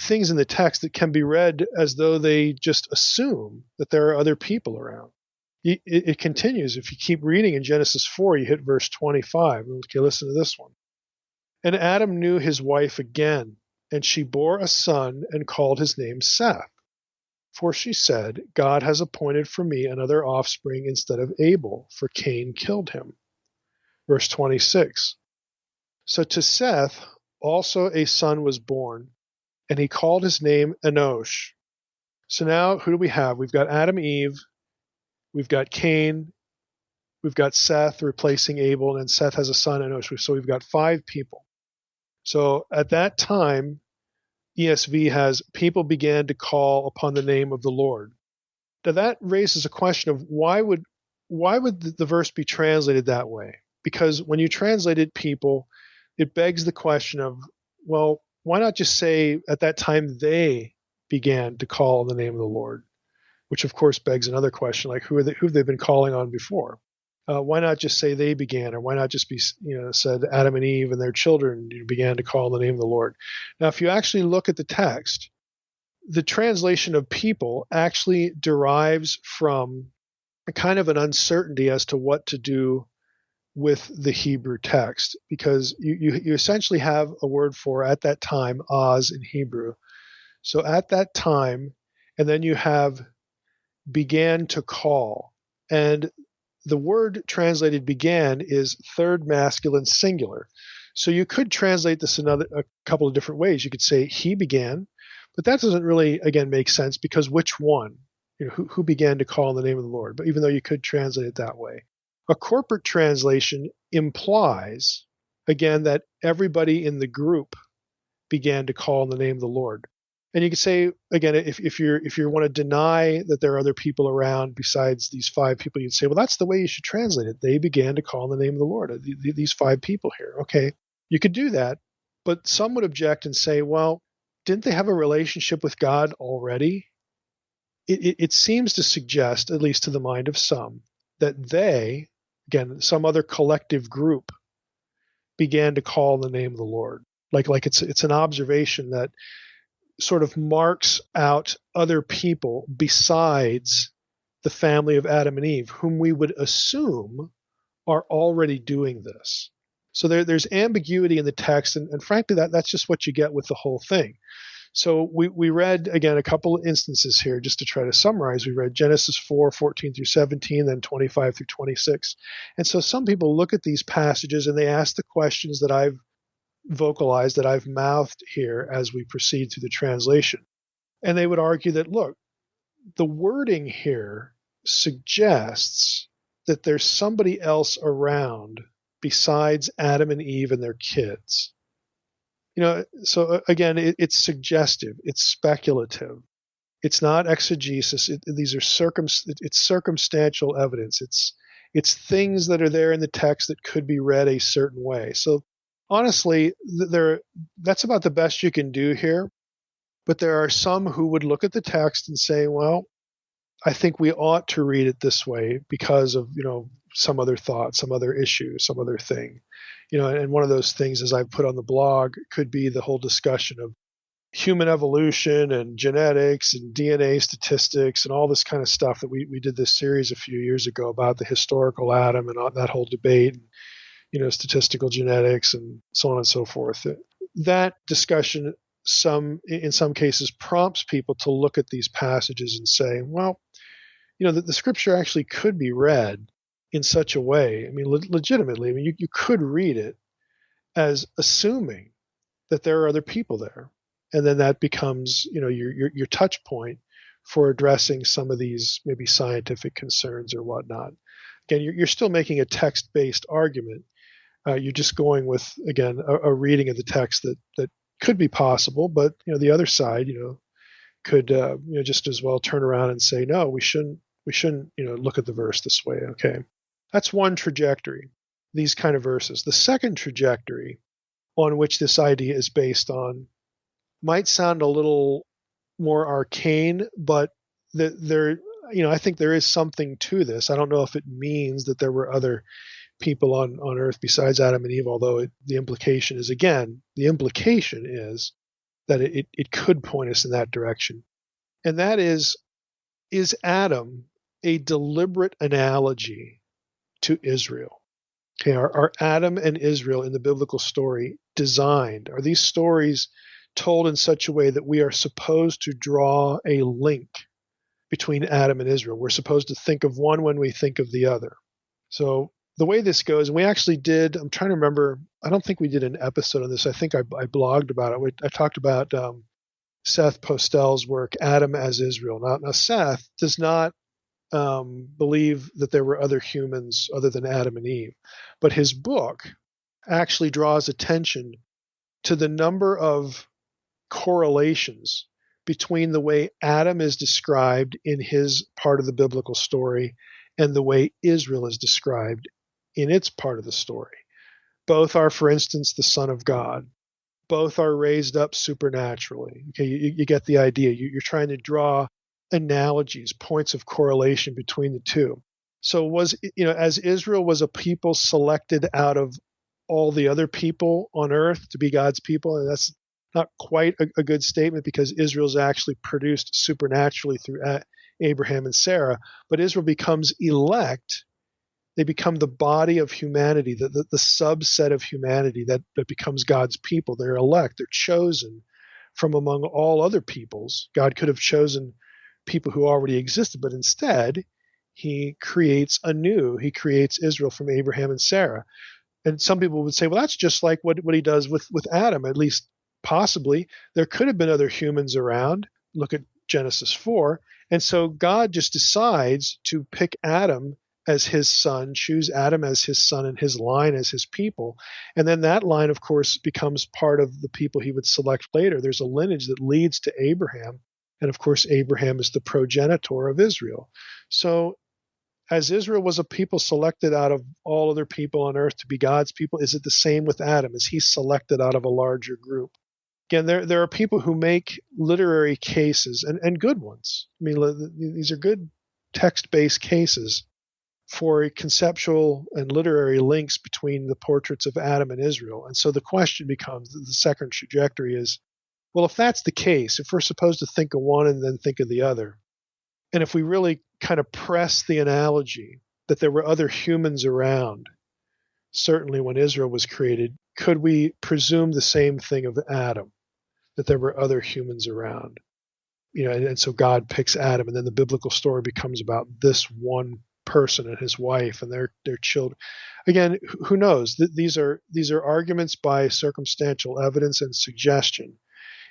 things in the text that can be read as though they just assume that there are other people around. It continues. If you keep reading in Genesis 4, you hit verse 25. Okay, listen to this one. And Adam knew his wife again, and she bore a son and called his name Seth. For she said, God has appointed for me another offspring instead of Abel, for Cain killed him. Verse 26. So to Seth also a son was born, and he called his name Enosh. So now who do we have? We've got Adam, Eve, we've got Cain, we've got Seth replacing Abel, and Seth has a son, Enosh. So we've got 5 people. So at that time, ESV has, people began to call upon the name of the Lord. Now that raises a question of why would the verse be translated that way? Because when you translate it, people, it begs the question of, well, why not just say at that time they began to call on the name of the Lord? Which of course begs another question, like who have they been calling on before? Why not just say they began, or why not just be said Adam and Eve and their children began to call on the name of the Lord? Now, if you actually look at the text, the translation of people actually derives from a kind of an uncertainty as to what to do with the Hebrew text, because you essentially have a word for at that time, Oz in Hebrew. So at that time, and then you have began to call, and the word translated began is third masculine singular. So you could translate this a couple of different ways. You could say he began, but that doesn't really, again, make sense, because which one? Who began to call in the name of the Lord? But even though you could translate it that way. A corporate translation implies, again, that everybody in the group began to call in the name of the Lord. And you could say, again, if you want to deny that there are other people around besides these 5 people, you'd say, well, that's the way you should translate it. They began to call in the name of the Lord, these 5 people here. Okay, you could do that, but some would object and say, well, didn't they have a relationship with God already? It seems to suggest, at least to the mind of some, that they, again, some other collective group, began to call in the name of the Lord. Like it's an observation that sort of marks out other people besides the family of Adam and Eve, whom we would assume are already doing this. So there's ambiguity in the text, and frankly, that's just what you get with the whole thing. So we read, again, a couple of instances here just to try to summarize. We read Genesis 4:14 through 17, then 25 through 26. And so some people look at these passages and they ask the questions that I've vocalized, that I've mouthed here as we proceed through the translation. And they would argue that, look, the wording here suggests that there's somebody else around besides Adam and Eve and their kids. So again, it's suggestive, it's speculative, it's not exegesis. These are it's circumstantial evidence. It's things that are there in the text that could be read a certain way. So honestly, that's about the best you can do here. But there are some who would look at the text and say, well, I think we ought to read it this way because of, some other thought, some other issue, some other thing. And one of those things, as I've put on the blog, could be the whole discussion of human evolution and genetics and DNA statistics and all this kind of stuff that we did this series a few years ago about the historical Adam and all that whole debate, and, statistical genetics and so on and so forth. That discussion in some cases prompts people to look at these passages and say, well, the scripture actually could be read in such a way. I mean, legitimately, I mean, you could read it as assuming that there are other people there. And then that becomes, your touch point for addressing some of these maybe scientific concerns or whatnot. Again, you're still making a text-based argument. You're just going with, again, a reading of the text that could be possible, but the other side, could just as well turn around and say, no, we shouldn't look at the verse this way. Okay, that's one trajectory. These kind of verses. The second trajectory on which this idea is based on might sound a little more arcane, but I think there is something to this. I don't know if it means that there were other people on earth besides Adam and Eve, although the implication is that it could point us in that direction. And that is Adam a deliberate analogy to Israel? Okay, are Adam and Israel in the biblical story designed? Are these stories told in such a way that we are supposed to draw a link between Adam and Israel? We're supposed to think of one when we think of the other. So the way this goes, and we actually did, I'm trying to remember, I don't think we did an episode on this. I think I blogged about it. I talked about Seth Postel's work, Adam as Israel. Now Seth does not believe that there were other humans other than Adam and Eve, but his book actually draws attention to the number of correlations between the way Adam is described in his part of the biblical story and the way Israel is described in its part of the story. Both are, for instance, the Son of God. Both are raised up supernaturally. Okay, you get the idea. You're trying to draw analogies, points of correlation between the two. So as Israel was a people selected out of all the other people on earth to be God's people, and that's not quite a good statement because Israel's actually produced supernaturally through Abraham and Sarah, but Israel becomes elect. They become the body of humanity, the subset of humanity that becomes God's people. They're elect. They're chosen from among all other peoples. God could have chosen people who already existed, but instead he creates anew. He creates Israel from Abraham and Sarah. And some people would say, well, that's just like what he does with Adam, at least possibly. There could have been other humans around. Look at Genesis 4. And so God just decides to pick Adam as his son, choose Adam as his son and his line as his people. And then that line, of course, becomes part of the people he would select later. There's a lineage that leads to Abraham. And of course, Abraham is the progenitor of Israel. So as Israel was a people selected out of all other people on earth to be God's people, is it the same with Adam? Is he selected out of a larger group? Again, there are people who make literary cases, and good ones. I mean, these are good text-based cases for conceptual and literary links between the portraits of Adam and Israel. And so the question becomes, the second trajectory is, well, if that's the case, if we're supposed to think of one and then think of the other, and if we really kind of press the analogy that there were other humans around, certainly when Israel was created, could we presume the same thing of Adam, that there were other humans around? And so God picks Adam, and then the biblical story becomes about this one person and his wife and their children. Again, who knows? These are arguments by circumstantial evidence and suggestion.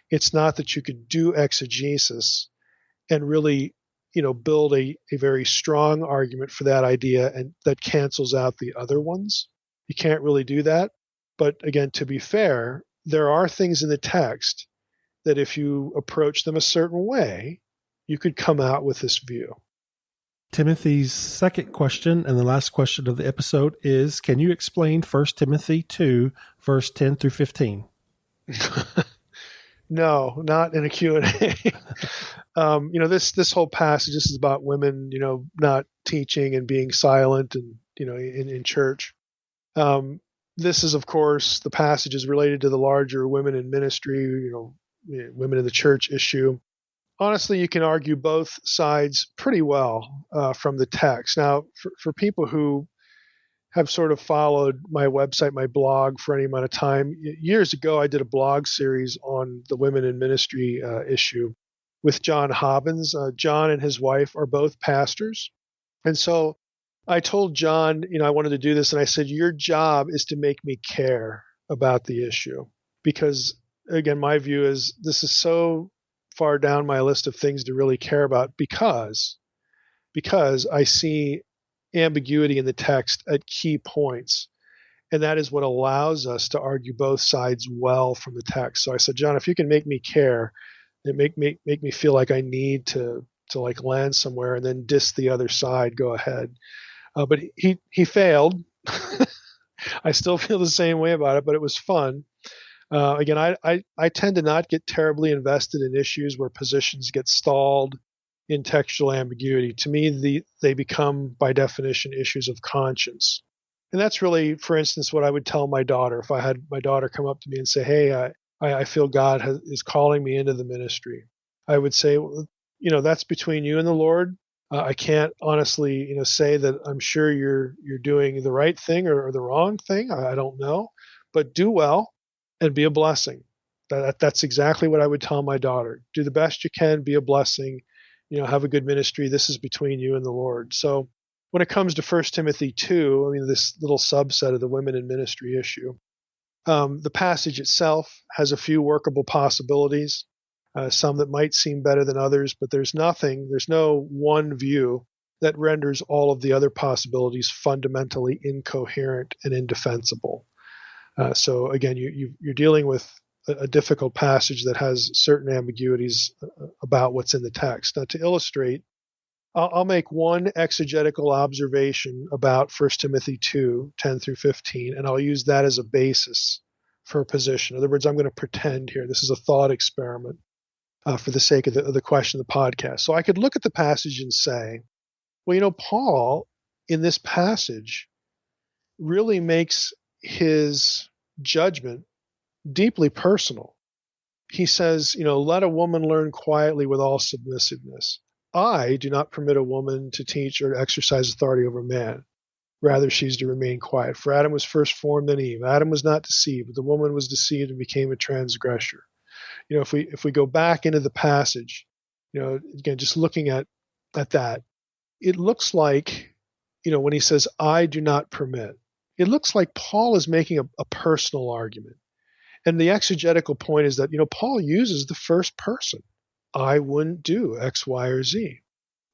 It's not that you could do exegesis and really, build a very strong argument for that idea and that cancels out the other ones. You can't really do that. But again, to be fair, there are things in the text that if you approach them a certain way, you could come out with this view. Timothy's second question and the last question of the episode is, can you explain 1 Timothy 2, verse 10 through 15? No, not in a Q&A. This whole passage, this is about women, not teaching and being silent and, in church. This is, of course, the passage is related to the larger women in ministry, women in the church issue. Honestly, you can argue both sides pretty well from the text. Now, for people who have sort of followed my website, my blog for any amount of time, years ago I did a blog series on the women in ministry issue with John Hobbins. John and his wife are both pastors. And so I told John, I wanted to do this, and I said, your job is to make me care about the issue. Because, again, my view is this is so far down my list of things to really care about because I see ambiguity in the text at key points. And that is what allows us to argue both sides well from the text. So I said, John, if you can make me care, and make me feel like I need to like land somewhere and then diss the other side, go ahead. But he failed. I still feel the same way about it, but it was fun. Again, I tend to not get terribly invested in issues where positions get stalled in textual ambiguity. To me, they become, by definition, issues of conscience. And that's really, for instance, what I would tell my daughter if I had my daughter come up to me and say, hey, I feel God is calling me into the ministry. I would say, well, that's between you and the Lord. I can't honestly, say that I'm sure you're doing the right thing or the wrong thing. I don't know, but do well and be a blessing. That's exactly what I would tell my daughter. Do the best you can, be a blessing, have a good ministry. This is between you and the Lord. So when it comes to 1 Timothy 2, this little subset of the women in ministry issue, the passage itself has a few workable possibilities. Some that might seem better than others, but there's no one view that renders all of the other possibilities fundamentally incoherent and indefensible. So again, you're dealing with a difficult passage that has certain ambiguities about what's in the text. Now, to illustrate, I'll make one exegetical observation about 1 Timothy 2, 10 through 15, and I'll use that as a basis for a position. In other words, I'm going to pretend here. This is a thought experiment. For the sake of the question of the podcast. So I could look at the passage and say, well, Paul in this passage really makes his judgment deeply personal. He says, let a woman learn quietly with all submissiveness. I do not permit a woman to teach or to exercise authority over man. Rather, she's to remain quiet. For Adam was first formed, then Eve. Adam was not deceived, but the woman was deceived and became a transgressor. If we go back into the passage, again, just looking at that, it looks like, when he says, I do not permit, it looks like Paul is making a personal argument. And the exegetical point is that, Paul uses the first person. I wouldn't do X, Y, or Z.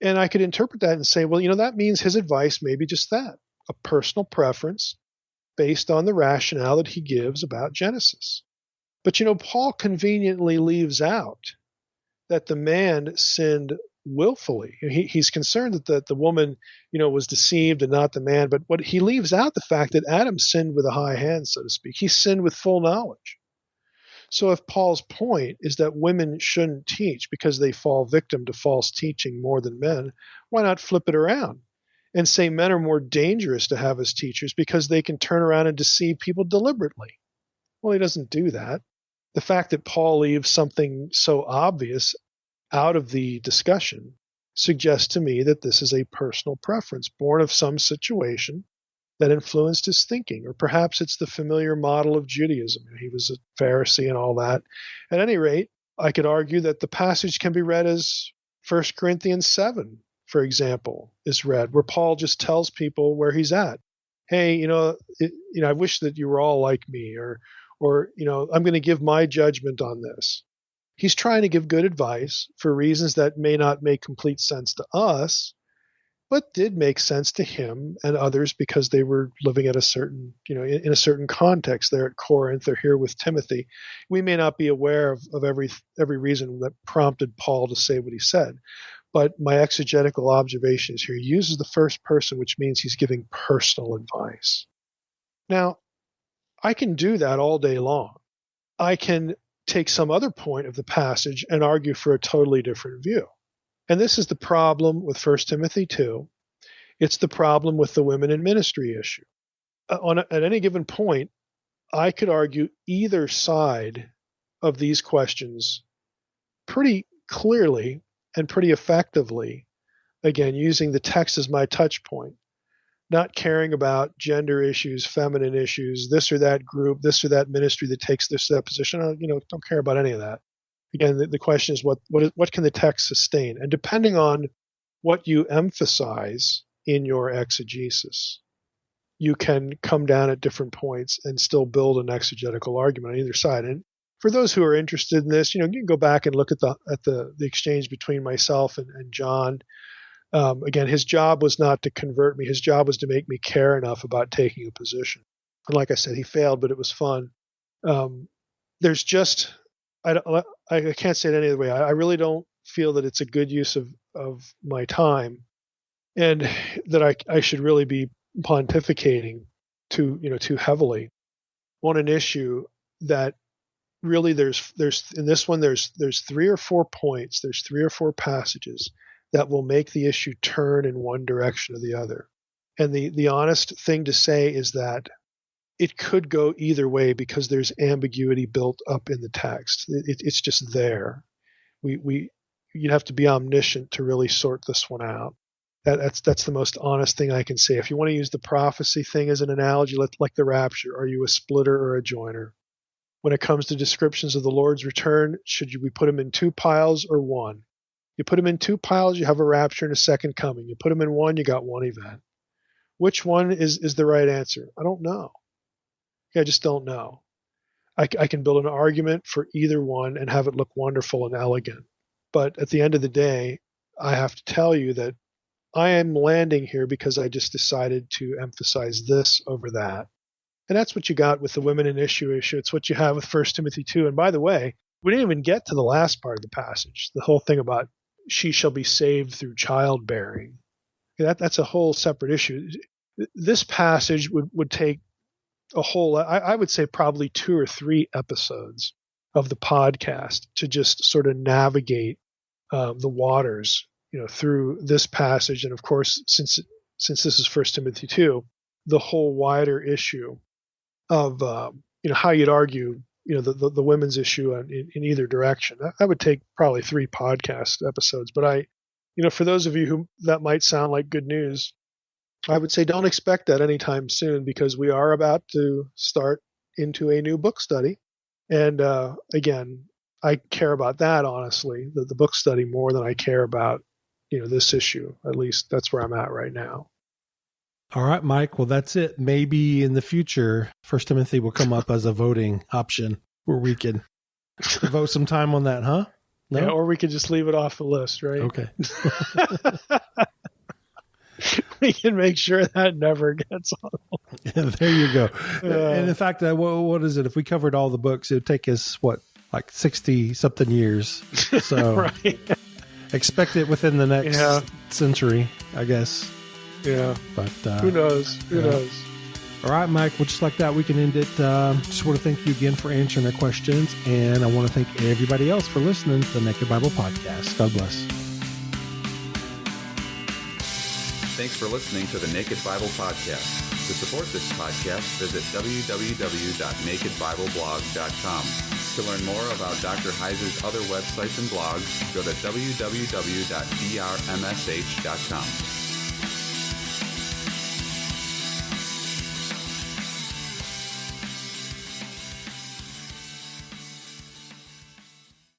And I could interpret that and say, well, that means his advice may be just that, a personal preference based on the rationale that he gives about Genesis. But, Paul conveniently leaves out that the man sinned willfully. He's concerned that the woman, was deceived and not the man. But what he leaves out the fact that Adam sinned with a high hand, so to speak. He sinned with full knowledge. So if Paul's point is that women shouldn't teach because they fall victim to false teaching more than men, why not flip it around and say men are more dangerous to have as teachers because they can turn around and deceive people deliberately? Well, he doesn't do that. The fact that Paul leaves something so obvious out of the discussion suggests to me that this is a personal preference born of some situation that influenced his thinking, or perhaps it's the familiar model of Judaism. He was a Pharisee and all that. At any rate, I could argue that the passage can be read as 1 Corinthians 7, for example, is read, where Paul just tells people where he's at. Hey, I wish that you were all like me, or I'm going to give my judgment on this. He's trying to give good advice for reasons that may not make complete sense to us, but did make sense to him and others because they were living at a certain, in a certain context. They're at Corinth, they're here with Timothy. We may not be aware of every reason that prompted Paul to say what he said, but my exegetical observation is here. He uses the first person, which means he's giving personal advice. Now, I can do that all day long. I can take some other point of the passage and argue for a totally different view. And this is the problem with 1 Timothy 2. It's the problem with the women in ministry issue. At any given point, I could argue either side of these questions pretty clearly and pretty effectively, again, using the text as my touch point. not caring about gender issues, feminine issues, this or that group, this or that ministry that takes this or that position. Don't care about any of that. Again, the question is what can the text sustain? And depending on what you emphasize in your exegesis, you can come down at different points and still build an exegetical argument on either side. And for those who are interested in this, you can go back and look at the exchange between myself and John. Again, his job was not to convert me. His job was to make me care enough about taking a position. And like I said, he failed, but it was fun. There's just, I can't say it any other way. I really don't feel that it's a good use of my time, and that I should really be pontificating too heavily on an issue that really there's in this one there's 3 or 4 points, there's 3 or 4 passages that will make the issue turn in one direction or the other. And the honest thing to say is that it could go either way because there's ambiguity built up in the text. It's just there. You'd have to be omniscient to really sort this one out. That's the most honest thing I can say. If you want to use the prophecy thing as an analogy, like the rapture, are you a splitter or a joiner? When it comes to descriptions of the Lord's return, should we put them in 2 piles or 1? You put them in 2 piles, you have a rapture and a second coming. You put them in 1, you got 1 event. Which one is the right answer? I don't know. I just don't know. I can build an argument for either one and have it look wonderful and elegant. But at the end of the day, I have to tell you that I am landing here because I just decided to emphasize this over that. And that's what you got with the women in issue. It's what you have with 1 Timothy 2. And by the way, we didn't even get to the last part of the passage, the whole thing about she shall be saved through childbearing. That's a whole separate issue. This passage would take a whole, I would say probably 2 or 3 episodes of the podcast to just sort of navigate the waters, through this passage. And of course, since this is 1 Timothy 2, the whole wider issue of, how you'd argue, the women's issue in either direction. That would take probably 3 podcast episodes. But for those of you who that might sound like good news, I would say don't expect that anytime soon, because we are about to start into a new book study. And again, I care about that, honestly, the book study, more than I care about, this issue. At least that's where I'm at right now. All right, Mike. Well, that's it. Maybe in the future, 1 Timothy will come up as a voting option where we can devote some time on that, huh? No? Yeah, or we could just leave it off the list, right? Okay. We can make sure that never gets on. There you go. And in fact, what is it? If we covered all the books, it would take us, 60-something years. So right. Expect it within the next century, I guess. Yeah. But who knows? Who knows? All right, Mike. Well, just like that, we can end it. Just want to thank you again for answering our questions. And I want to thank everybody else for listening to the Naked Bible Podcast. God bless. Thanks for listening to the Naked Bible Podcast. To support this podcast, visit www.nakedbibleblog.com. To learn more about Dr. Heiser's other websites and blogs, go to www.drmsh.com.